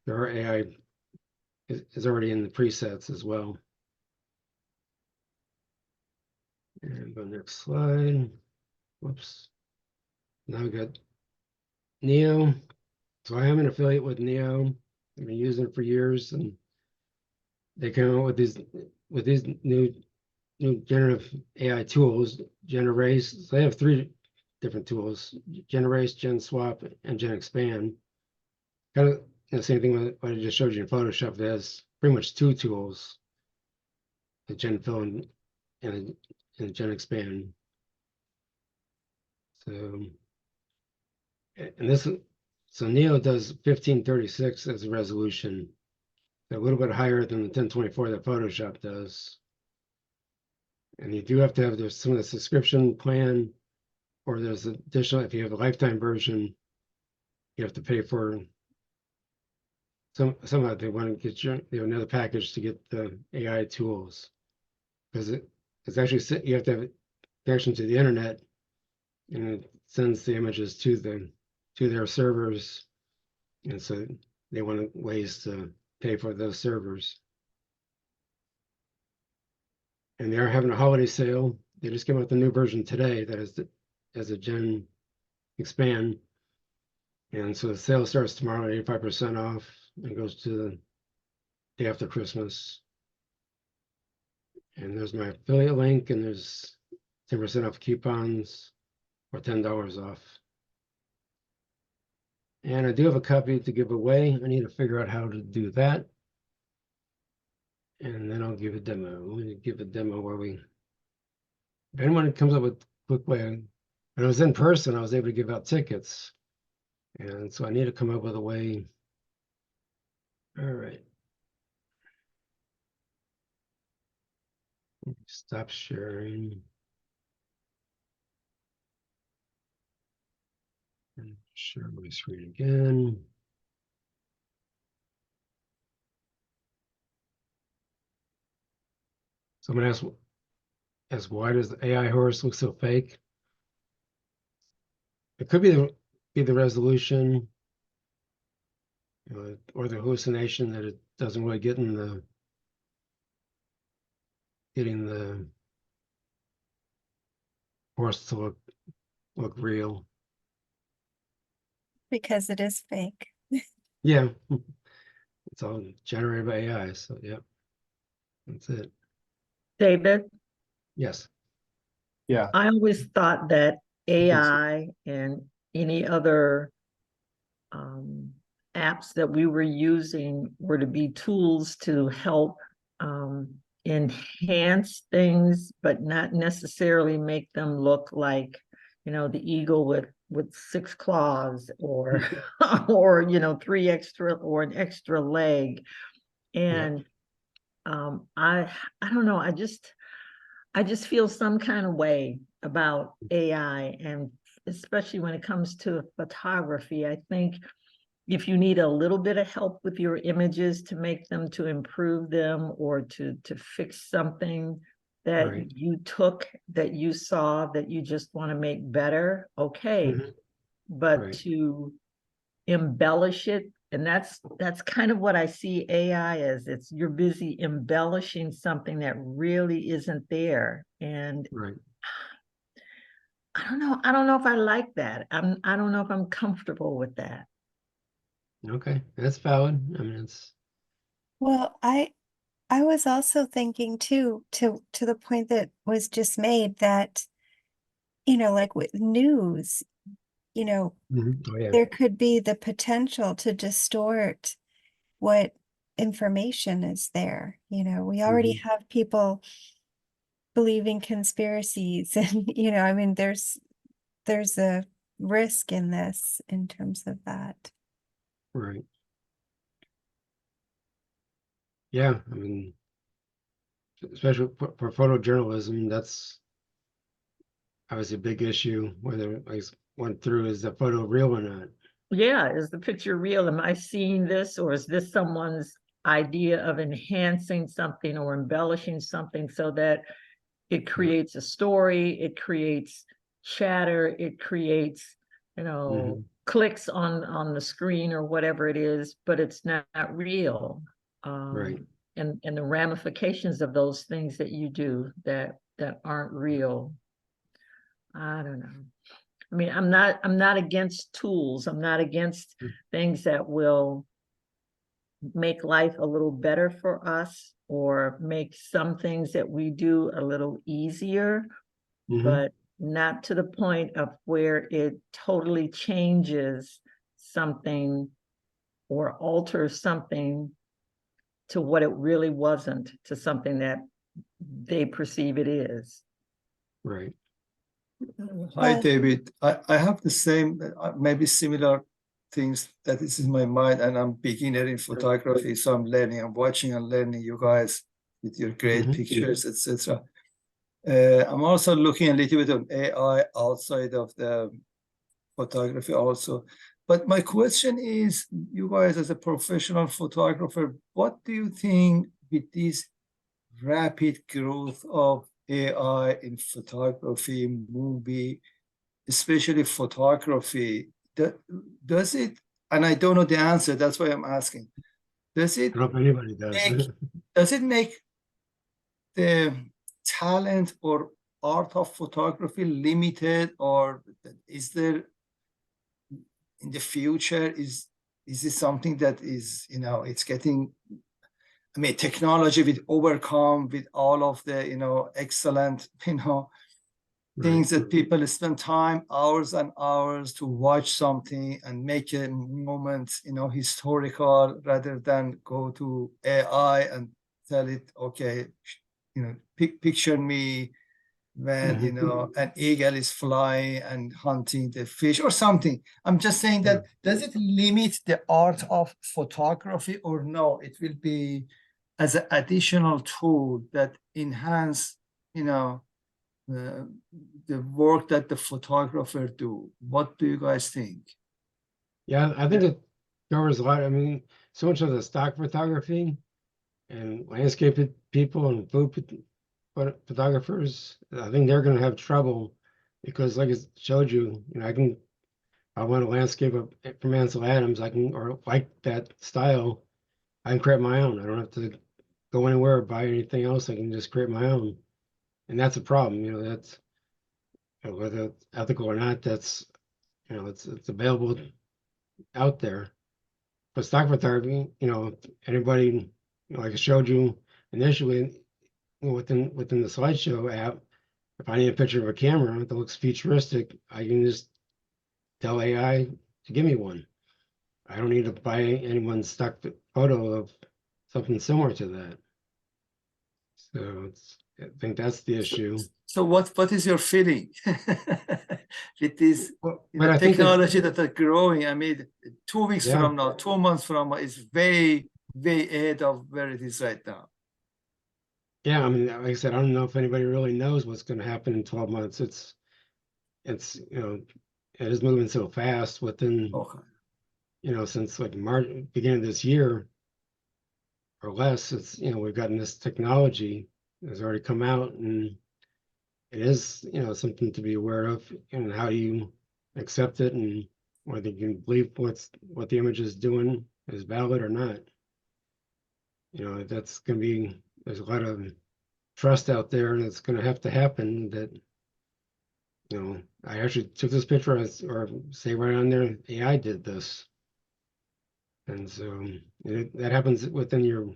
there are AI is already in the presets as well. And go next slide. Whoops. Now we got Neo. So I am an affiliate with Neo. I've been using it for years, and they came out with these new generative AI tools, GenErase. So they have 3 different tools: GenErase, GenSwap, and GenExpand. Kind of the same thing with what I just showed you in Photoshop. It has pretty much 2 tools: the GenFill and GenExpand. So, so Neo does 1536 as a resolution, a little bit higher than the 1024 that Photoshop does. And you do have to have some of the subscription plan, or there's additional, if you have a lifetime version, you have to pay for somehow they want to get another package to get the AI tools, because it's actually, you have to have connection to the internet, and it sends the images to their servers, and so they want ways to pay for those servers. And they are having a holiday sale. They just came out with a new version today that has a Gen Expand, and so the sale starts tomorrow at 85% off and goes to the day after Christmas. And there's my affiliate link, and there's 10% off coupons or $10 off. And I do have a copy to give away. I need to figure out how to do that. And then I'll give a demo. Let me give a demo where we, if anyone comes up with a quick way, when I was in person, I was able to give out tickets. And so I need to come up with a way. All right. Stop sharing. And share my screen again. Someone asked, why does the AI horse look so fake? It could be the resolution, or the hallucination that it doesn't really getting the horse to look real. Because it is fake. Yeah, it's all generated by AI. So yep, that's it. David, Yes. Yeah. I always thought that AI and any other apps that we were using were to be tools to help enhance things, but not necessarily make them look like, the eagle with 6 claws or or 3 extra or an extra leg. And I don't know, I just feel some kind of way about AI, and especially when it comes to photography. I think if you need a little bit of help with your images to make them, to improve them, or to fix something that Right. you took, that you saw, that you just want to make better, okay. But Right. to embellish it, and that's kind of what I see AI as. It's, you're busy embellishing something that really isn't there. And Right. I don't know if I like that. I don't know if I'm comfortable with that. Okay, that's valid. I mean, it's Well, I was also thinking too, to the point that was just made, that, like with news, oh yeah, there could be the potential to distort what information is there. We already have people believing conspiracies and, I mean, there's a risk in this in terms of that. right. Yeah, I mean, especially for photojournalism, that's obviously a big issue. Whether I went through, is the photo real or not? Yeah, is the picture real? Am I seeing this, or is this someone's idea of enhancing something or embellishing something so that it creates a story, it creates chatter, it creates, clicks on the screen or whatever it is, but it's not real. Right. And the ramifications of those things that you do that aren't real. I don't know. I mean, I'm not against tools. I'm not against things that will make life a little better for us, or make some things that we do a little easier, but not to the point of where it totally changes something or alters something to what it really wasn't, to something that they perceive it is. Right. Hi, Well- David. I have the same, maybe similar things that is in my mind, and I'm beginner in photography, so I'm learning, I'm watching and learning you guys with your great pictures, etc. I'm also looking a little bit on AI outside of the photography also. But my question is, you guys as a professional photographer, what do you think with this rapid growth of AI in photography, movie, especially photography, does it, and I don't know the answer, that's why I'm asking, does I it don't know if anybody does. make the talent or art of photography limited, or is there in the future, is this something that is, it's getting, I mean, technology will overcome with all of the, excellent, things that people spend time, hours and hours to watch something and make a moment, historical, rather than go to AI and tell it, okay, picture me when an eagle is flying and hunting the fish or something. I'm just saying that, does it limit the art of photography or no? It will be as an additional tool that enhance, the work that the photographer do. What do you guys think? Yeah, I think it covers a lot. I mean, so much of the stock photography and landscape people and photographers, I think they're going to have trouble because, like I showed you, I want a landscape from Ansel Adams. Or like that style, I can create my own. I don't have to go anywhere or buy anything else. I can just create my own, and that's a problem. That's whether it's ethical or not. That's it's available out there. But stock photography, anybody, like I showed you initially, within the slideshow app, if I need a picture of a camera that looks futuristic, I can just tell AI to give me one. I don't need to buy anyone's stock photo of something similar to that. So I think that's the issue. So what is your feeling with this But I think technology that are growing? I mean, 2 weeks Yeah. from now, 2 months from now is way, way ahead of where it is right now. Yeah, I mean, like I said, I don't know if anybody really knows what's going to happen in 12 months. It's it is moving so fast within, Okay. since like March, beginning of this year or less, we've gotten this technology that's already come out, and it is, something to be aware of, and how you accept it, and whether you can believe what the image is doing is valid or not. That's going to be, there's a lot of trust out there that's going to have to happen that, I actually took this picture or say right on there, AI did this. And so that happens within your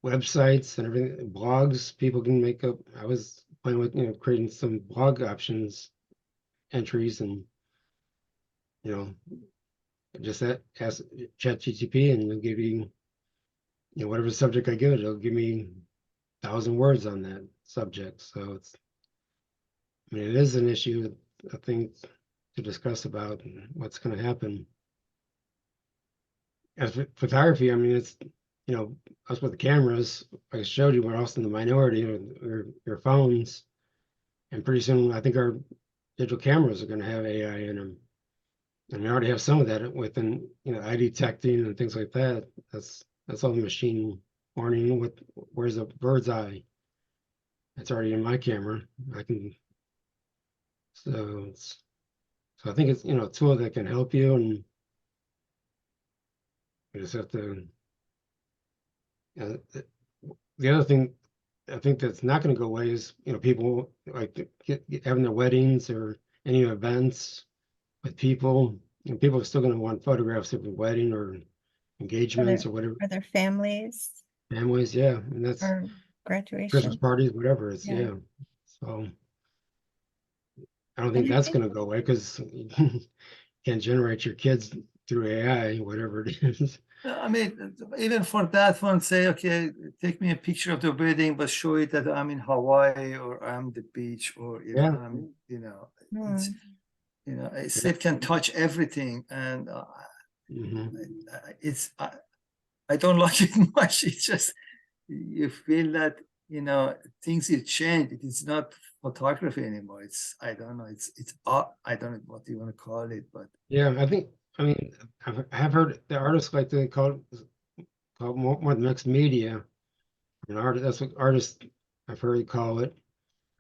websites and everything, blogs, people can make up. I was playing with, creating some blog options, entries, and, just ask ChatGPT and it'll give you, whatever subject I give it, it'll give me 1,000 words on that subject. So it is an issue, I think, to discuss about what's going to happen. As photography, I mean, it's, us with the cameras, like I showed you, we're also in the minority or your phones. And pretty soon, I think our digital cameras are going to have AI in them. And we already have some of that within, eye detecting and things like that. That's all the machine learning. Where's a bird's eye? It's already in my camera. So I think it's, a tool that can help you, and you just have to. The other thing I think that's not going to go away is, people like having their weddings or any events with people. People are still going to want photographs of a wedding or engagements or whatever. For their families Families, yeah, and that's or Christmas graduation. parties, whatever. It's Yeah. So I don't think And I that's think- going to go away because you can generate your kids through AI, whatever it is. I mean, even for that one, say, okay, take me a picture of the wedding, but show it that I'm in Hawaii or I'm the beach or Yeah. I'm, Hmm. it can touch everything, and it's I don't like it much. It's just you feel that things have changed. It is not photography anymore. It's I don't know. It's art. I don't know what you want to call it, but Yeah, I mean, I have heard the artists like to call more mixed media. And art, that's what artists I've heard call it.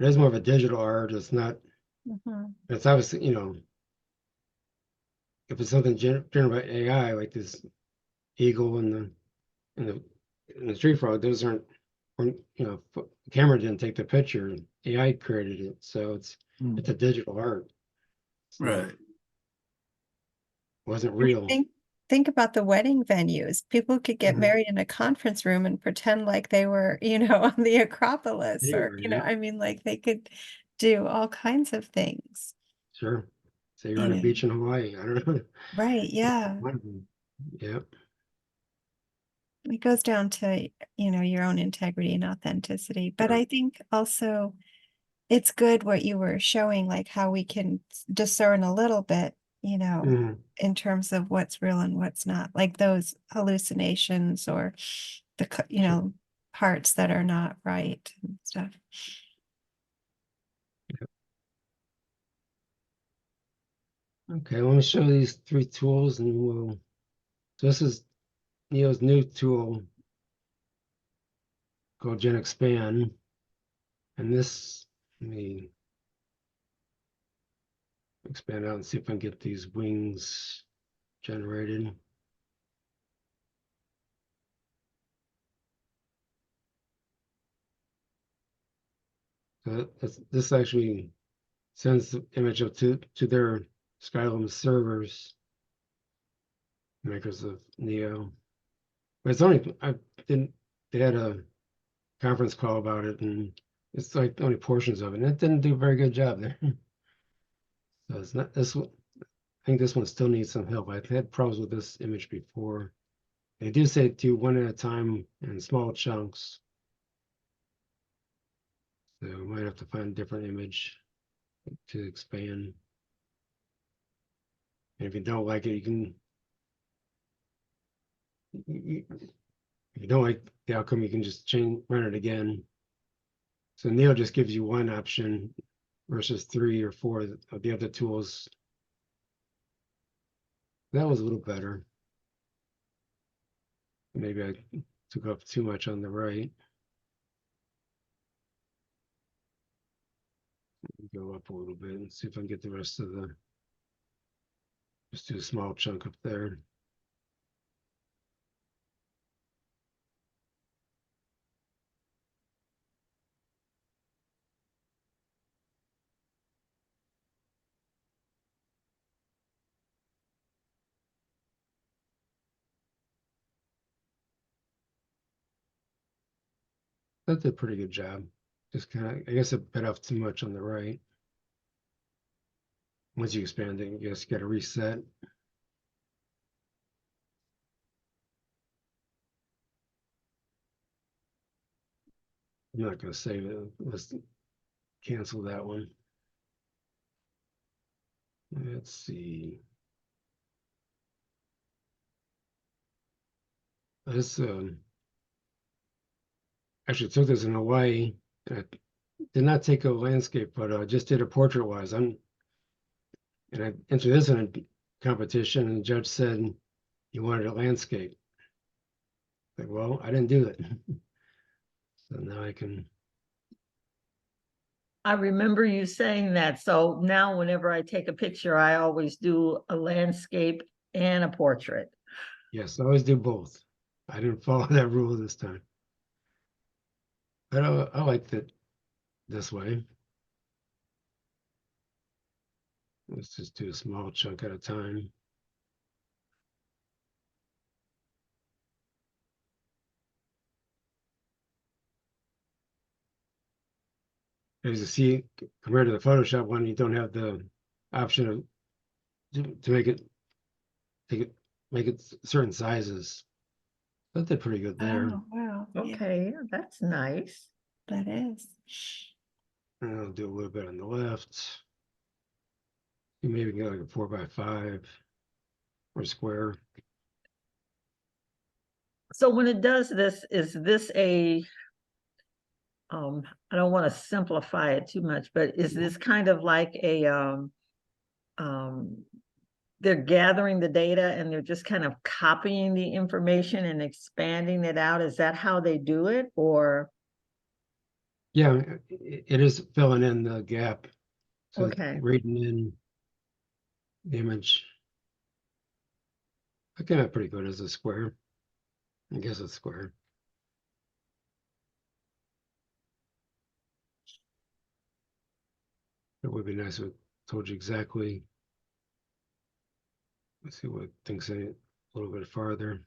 It is more of a digital art. It's not. Mhm. It's obviously, if it's something generated by AI, like this eagle and the tree frog, those aren't. The camera didn't take the picture. AI created it, so it's a digital art. So right. it wasn't And real. think about the wedding venues. People could get married in a conference room and pretend like they were, on the Acropolis, or, Yeah. I mean, like they could do all kinds of things. Sure. Say you're on a beach in Hawaii. I don't know. Right, yeah. Yep. it goes down to, your own integrity and authenticity. But Sure. I think also it's good what you were showing, like how we can discern a little bit, Mhm. in terms of what's real and what's not, like those hallucinations or Sure. parts that are not right and stuff. Okay, let me show these 3 tools and so this is Neo's new tool called Gen Expand. And this, let me expand out and see if I can get these wings generated. So this actually sends the image up to their Skylum servers, makers of Neo. But it's only they had a conference call about it, and it's like only portions of it. And it didn't do a very good job there. So it's not this one. I think this one still needs some help. I've had problems with this image before. They do say do one at a time in small chunks. So we might have to find a different image to expand. And if you don't like it, you can. If you don't like the outcome, you can just run it again. So Neo just gives you one option versus 3 or 4 of the other tools. That was a little better. Maybe I took up too much on the right. Go up a little bit and see if I can get the rest of the, just do a small chunk up there. That did a pretty good job. Just kind of, I guess it bit off too much on the right. Once you expand it, you just got to reset. I'm not going to save it. Let's cancel that one. Let's see. This actually took this in Hawaii. I did not take a landscape photo. I just did a portrait wise. And I entered this in a competition, and the judge said he wanted a landscape. Like, well, I didn't do it. So now I can. I remember you saying that. So now whenever I take a picture, I always do a landscape and a portrait. Yes, I always do both. I didn't follow that rule this time. But I liked it this way. Let's just do a small chunk at a time. As you see, compared to the Photoshop one, you don't have the option of to make it make it certain sizes. That did pretty good there. Oh, wow. Yeah, Okay, that's nice. that is. And I'll do a little bit on the left. You maybe get like a 4x5 or square. So when it does this, is this a, I don't want to simplify it too much, but is this kind of like a, they're gathering the data and they're just kind of copying the information and expanding it out? Is that how they do it, or? Yeah, it is filling in the gap. So Okay. reading in the image. I came out pretty good as a square. I guess it's square. It would be nice if it told you exactly. Let's see what things say a little bit farther.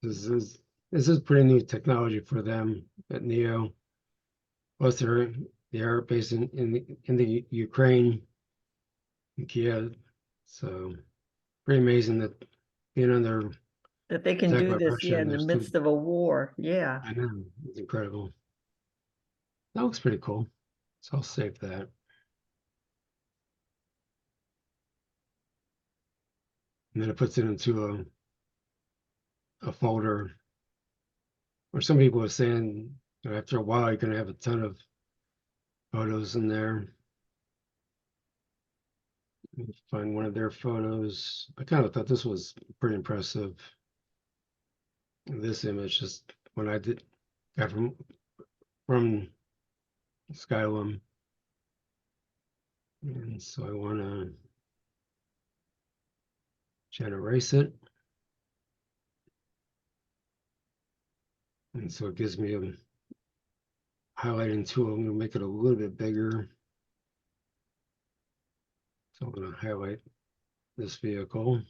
This is pretty new technology for them at Neo. Plus, they're the air base in the Ukraine, in Kiev. So pretty amazing that being on their That they can attack do by this, Russia yeah, in and the they're still, midst of a war. Yeah. I know, it's incredible. That looks pretty cool. So I'll save that. And then it puts it into a folder. Or some people are saying that after a while you're gonna have a ton of photos in there. Let me find one of their photos. I kind of thought this was pretty impressive. This image, just when I got from Skylum. And so I want to try to erase it. And so it gives me a highlighting tool. I'm going to make it a little bit bigger. So I'm going to highlight this vehicle.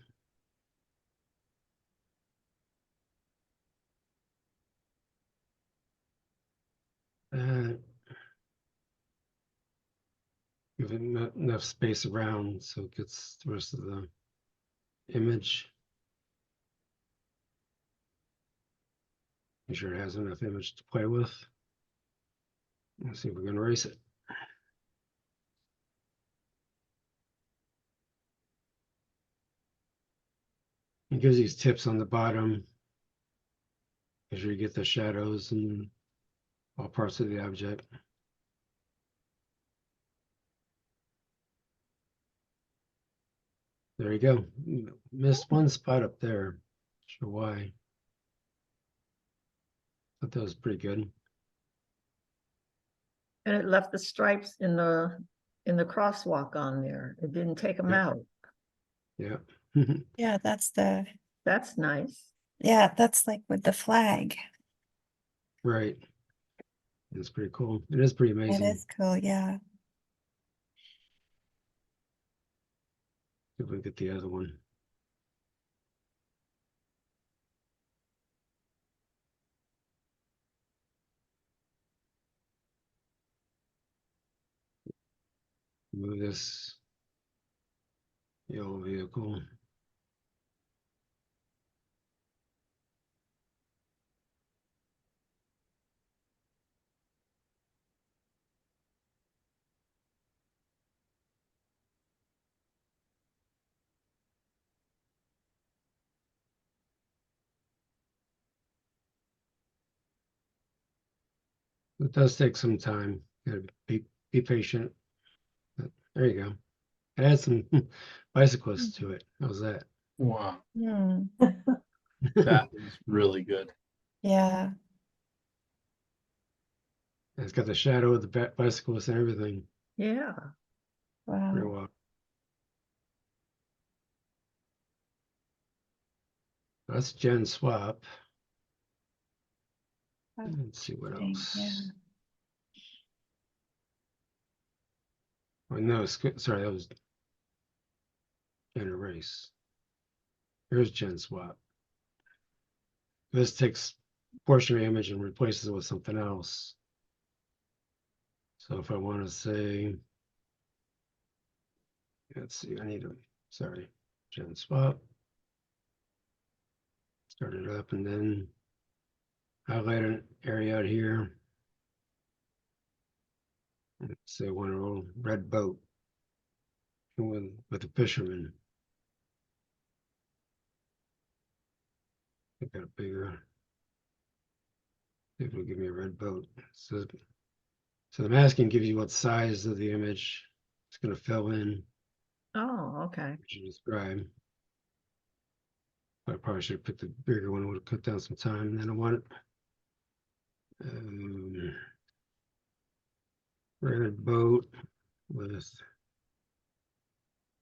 Give it enough space around so it gets the rest of the image. Make sure it has enough image to play with. Let's see if we can erase it. It gives these tips on the bottom. Make sure you get the shadows and all parts of the object. There you go. Missed one spot up there. Not sure why. Thought that was pretty good. And it left the stripes in the crosswalk on there. It didn't take them Yeah. out. Yeah. Yeah, that's nice. yeah, that's like with the flag. Right. It's pretty cool. It is pretty It amazing. is cool, yeah. If we get the other one. Move this yellow vehicle. It does take some time. Gotta be patient. But there you go. Add some bicyclists to it. How's that? Wow, Hmm, that is really good. yeah. It's got the shadow of the bicyclist and everything. Yeah. Very Wow. well. That's Gen Swap. Let's see what Interesting, yeah. else. Oh, no, sorry, that was Gen Erase. Here's Gen Swap. This takes a portion of the image and replaces it with something else. So if I want to say, let's see, I need to, sorry, Gen Swap. Start it up and then highlight an area out here. Let's say one little red boat with a fisherman. Make that bigger. See if it'll give me a red boat. So the masking gives you what size of the image it's going to fill in, Oh, okay. which you describe. I probably should have picked the bigger one, would have cut down some time. And then I want red boat with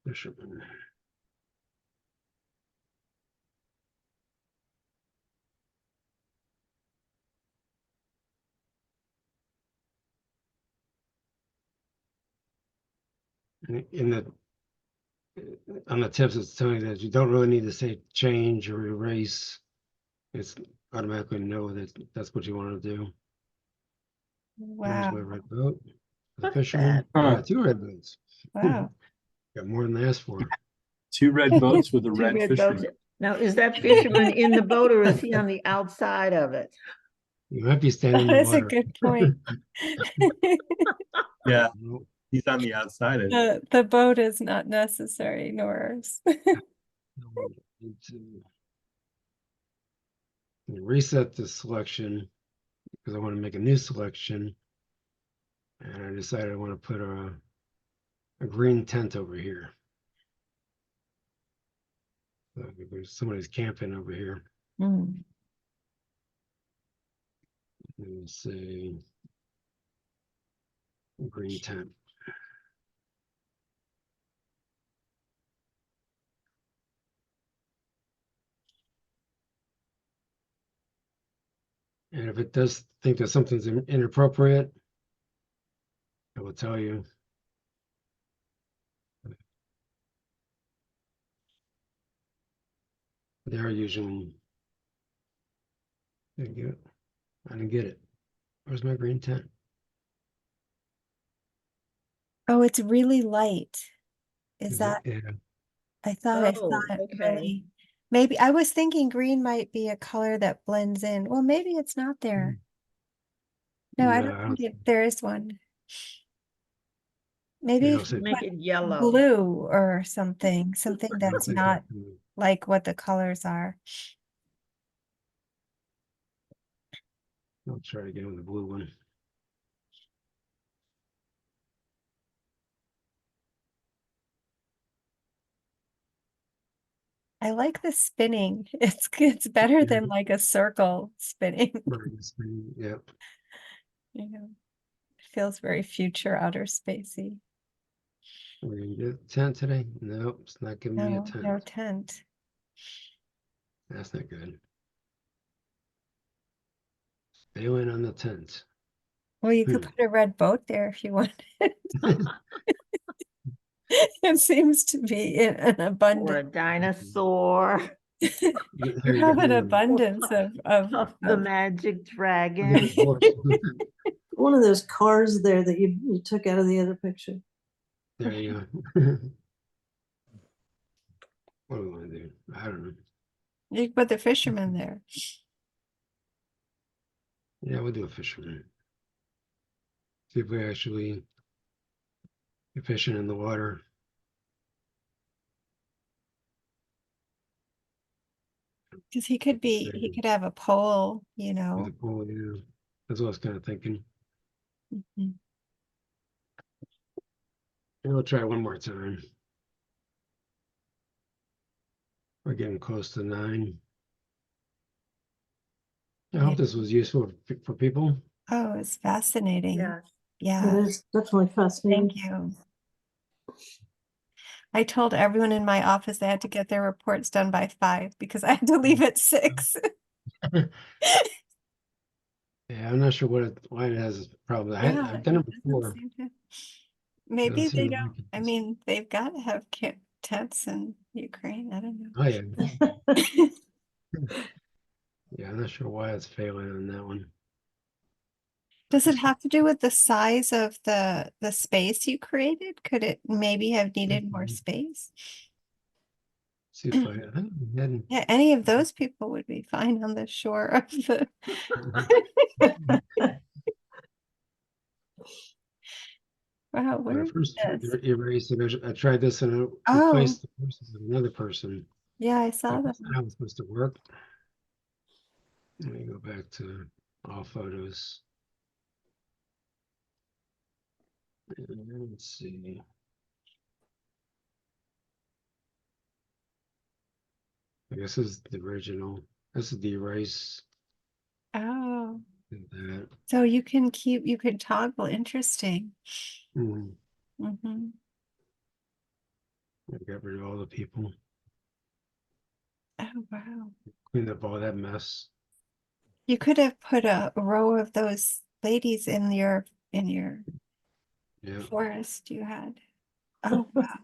fisherman. In the on the tips, it's telling you that you don't really need to say change or erase. It's automatically know that that's what you want to do. There's Wow. my red boat. The What's fisherman. that? I got 2 red boats. Wow. Got more than I asked for. 2 red boats with a Two red red boats. fisherman. Now, is that fisherman in the boat or is he on the outside of it? You might be standing in the That's a water. good point. Yeah, No, he's on the outside of it. The boat is not necessary, nor is. no, need to reset the selection because I want to make a new selection. And I decided I want to put a green tent over here. So there's somebody's camping over here. Mm. And say green tent. And if it does think that something's inappropriate, I will tell you. They are using. I didn't get it. Where's my green tent? Oh, it's really light. Is Is that, it? Yeah. I thought I Oh, saw it okay. really. Maybe I was thinking green might be a color that blends in. Well, maybe it's not there. No, I No, don't I think don't- there is one. yeah, Maybe I'll if you say- Make put it yellow. blue or something I'll that's say not that. like what the colors are. I'll try to get with the blue one. I like the spinning. It's better Yeah. than like a circle spinning. Right, this green, yep. You know, it feels very future outer spacey. We're gonna get a tent today? Nope, it's not giving me a No, tent. no tent. That's not good. Failing on the tent. Well, you could Hmm. put a red boat there if you wanted. It seems to be in an Or a abundance. dinosaur. You have an abundance of Puff the magic I got dragon. a horse. One of those cars there that you took out of the other picture. There you go. What do I want to do? I don't know. You could put the fisherman there. Yeah, we'll do a fisherman. See if we actually get fishing in the water. Because he could have a pole, you With know. the pool, yeah. That's what I was kind of thinking. Mhm. And we'll try one more time. We're getting close to 9. I Yeah. hope this was useful for people. Oh, it's fascinating. Yes. Yeah, It is definitely fascinating. thank you. I told everyone in my office they had to get their reports done by 5 because I had to leave at 6. Yeah, I'm not sure why it has a problem. Yeah, I've done it doesn't before. seem to- It Maybe doesn't seem they to don't, like it. I mean, they've got to have tents in Ukraine. I don't Oh yeah, know. yeah. I'm not sure why it's failing on that one. Does it have to do with the size of the space you created? Could it maybe have needed more Mhm. space? See if I think we hadn't. Yeah, any of those people would be fine on the shore of the. Wow, When where I is first this? erased it, I tried this and I Oh, replaced the person with another person. yeah, I saw Like, that. that's not how it's supposed to work. Let me go back to all photos. And let's see. I guess this is the original. This is the erase. Oh, And that. so you could toggle. Interesting. Mm, Mm-hmm. I got rid of all the people. Oh, wow. Cleaned up all that mess. You could have put a row of those ladies in your Yeah. forest you had. Oh, wow.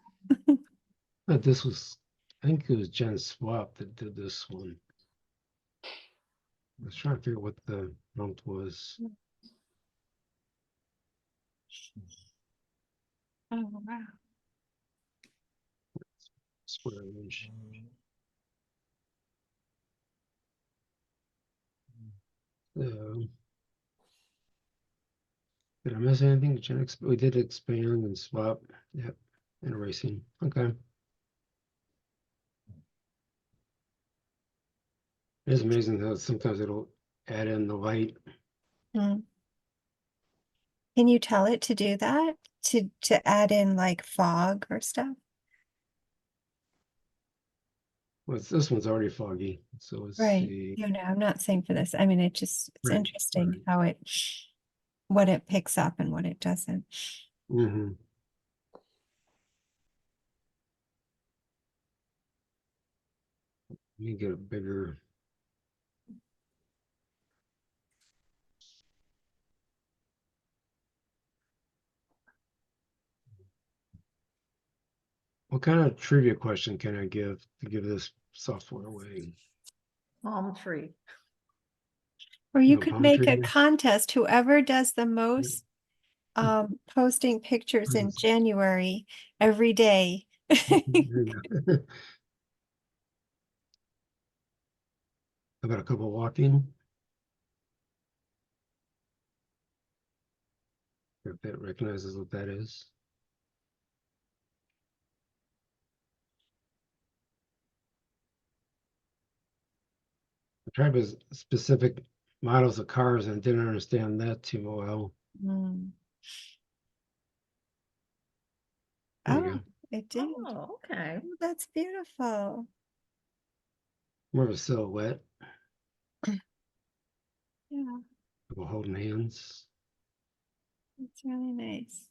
But this was, I think it was Jen Swap that did this one. I was trying to figure out what the prompt was. Oh, wow. Square inch. So, did I miss anything? We did expand and swap. Yep. And erasing. Okay. It's amazing how sometimes it'll add in the light. Mm. Can you tell it to do that? To add in like fog or stuff? Well, this one's already foggy. So let's Right. see. No, I'm not saying for this. I mean, it's Right, interesting right. how what it picks up and what it doesn't. Mm-hmm. Let me get a bigger. What kind of trivia question can I give to give this software away? Palm tree. Or you No could palm make a tree? contest, whoever does the most posting pictures in Presents. January every day. There you go. How about a couple walking? If that recognizes what that is. I tried with specific models of cars and didn't understand that too well. Mm. There you Oh, go. it did. Oh, okay. Oh, that's beautiful. More of a silhouette. Yeah, People holding hands. it's really nice.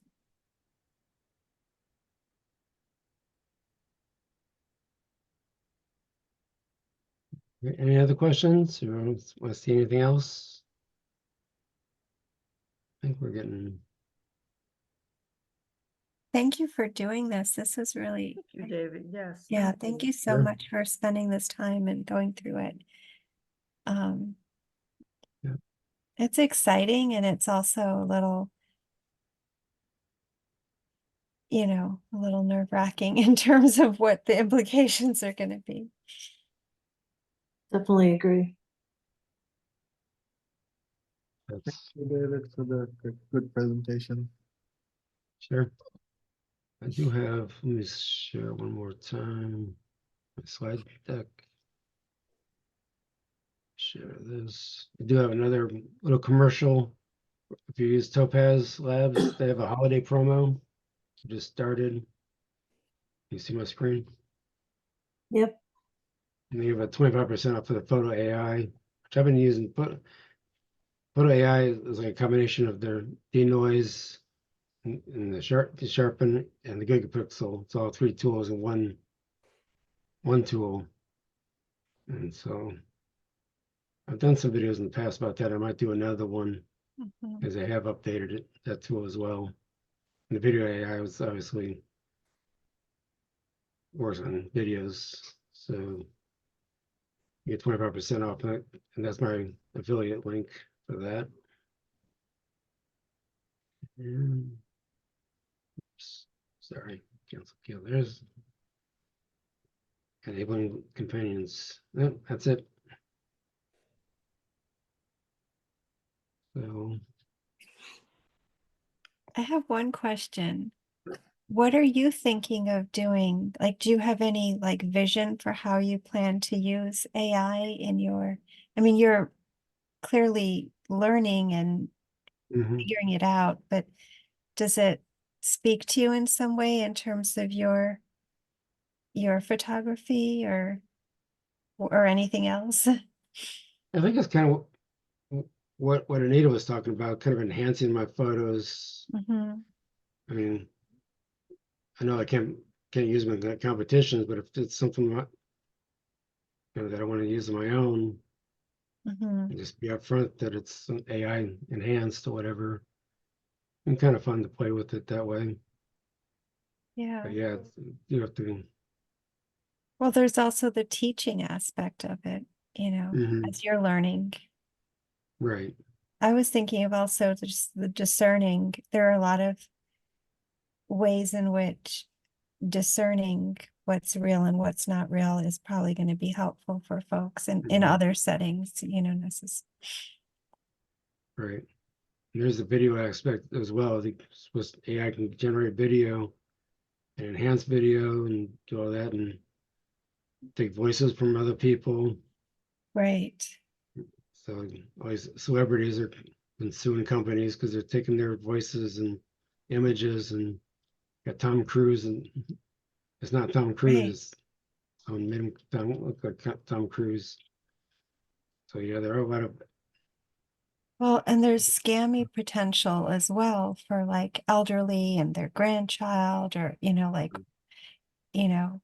Any other questions? Or want to see anything else? I think we're getting. Thank you for doing this. This was really, Thank you, David. Yes. yeah, thank you so Sure. much for spending this time and going through it. Yeah. It's exciting and it's also a little, a little nerve-wracking in terms of what the implications are going to be. Definitely agree. That's Thank you, David, for the good presentation. sure. I do have, let me share one more time. My slide deck. Share this. I do have another little commercial. If you use Topaz Labs, they have a holiday promo. Just started. You see my screen? Yep. And they have a 25% off for the Photo AI, which I've been using. Photo AI is like a combination of their denoise and the sharpen and the gigapixel. It's all three tools in one tool. And so I've done some videos in the past about that. I might do another one Mhm. because I have updated it, that tool as well. And the video AI was obviously works on videos. So you get 25% off that, and that's my affiliate link for that. And, oops, sorry, cancel. There's enabling companions. Yep, that's it. So I have one question. What are you thinking of doing? Like, do you have any like vision for how you plan to use AI in I mean, you're clearly learning and mhm. figuring it out, but does it speak to you in some way in terms of your photography or anything else? I think it's kind of what Anita was talking about, kind of enhancing my photos. Mhm, I mean, I know I can't use them in competitions, but if it's something that I want to use on my own, mhm. and just be upfront that it's AI enhanced or whatever. And kind of fun to play with it that way. Yeah. But yeah, you have to. Well, there's also the teaching aspect of it, Mhm. as you're learning. Right. I was thinking of also just the discerning. There are a lot of ways in which discerning what's real and what's not real is probably going to be helpful for folks in Mhm. other settings, you know, Right. And there's the video aspect as well. I think AI can generate video and enhance video and do all that and take voices from other people. right. So all these celebrities are been suing companies because they're taking their voices and images, and got Tom Cruise, and it's not Tom Cruise. Someone made him look like Tom Cruise. So yeah, there are a lot of Well, and there's scammy potential as well for like elderly and their grandchild, or, you know, like, you know,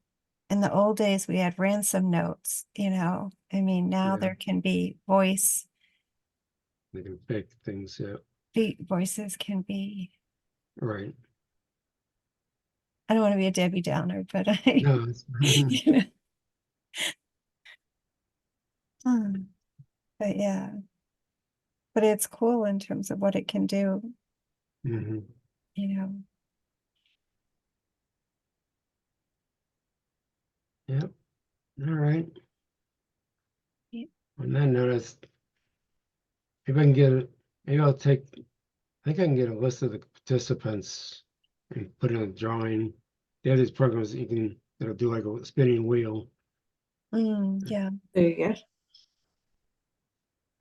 in the old days we had ransom notes, you know. I mean, now Yeah. there can be voices fake things. Yeah. voices can be, Right. I don't want to be a Debbie Downer, but I, No. you know. But yeah, but it's cool in terms of what it can do, Mhm. you know. Yep. All right. Yeah. On that note, if I can get it, maybe I'll take. I think I can get a list of the participants and put in a drawing. They have these programs that you can that'll do like a spinning wheel, Yeah. There you go.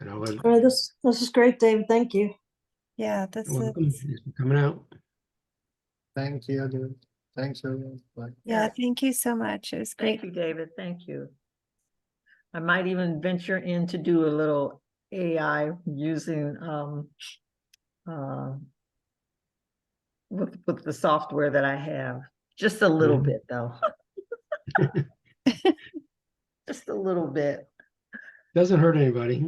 and I'll let. All right, this is great, David. Thank you. Yeah, this Welcome. is, Thanks for coming out. Thank you, David. Thanks, everyone. Bye. yeah, Yeah. thank you so much. It was Thank great. you, David. Thank you. I might even venture in to do a little AI using uh, with the software that I have. Just a little Mhm. bit though. Just a little bit. Doesn't hurt anybody.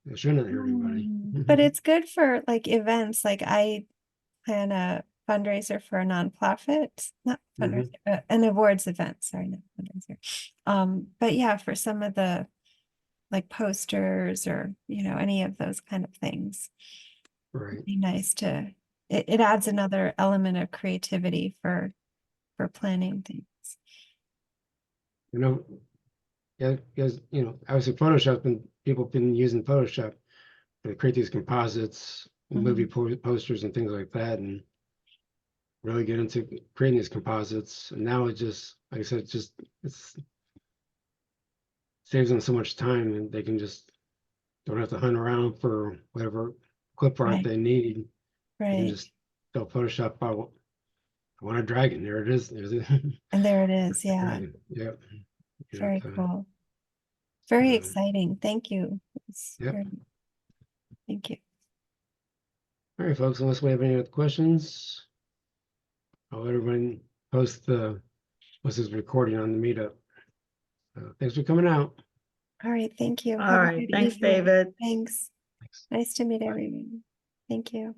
It shouldn't hurt anybody. But it's good for like events. Like I plan a fundraiser for a nonprofit, not fundraiser, an awards event. Sorry, not fundraiser. But yeah, for some of the like posters or, you know, any of those kind of things, Right. it'd be nice to, it adds another element of creativity for planning things. You know, yeah, because obviously Photoshop and people have been using Photoshop to create these composites, movie posters and things like that, and really get into creating these composites. And now it just, like I said, it's saves them so much time, and they can just don't have to hunt around for whatever clip art Right. they need. They can Right. just tell Photoshop, I want a dragon. There it is. There's it. And there it is. Yeah. Dragon. Yep. Very Yep. cool. Very uh, exciting. Thank you. Yep. Thank you. All right, folks, unless we have any other questions, I'll let everyone post what's this recording on the meetup. Thanks for coming out. All right. Thank you. All Have a right. good Thanks, evening. David. Thanks. Thanks. Nice to meet everyone. Thank you.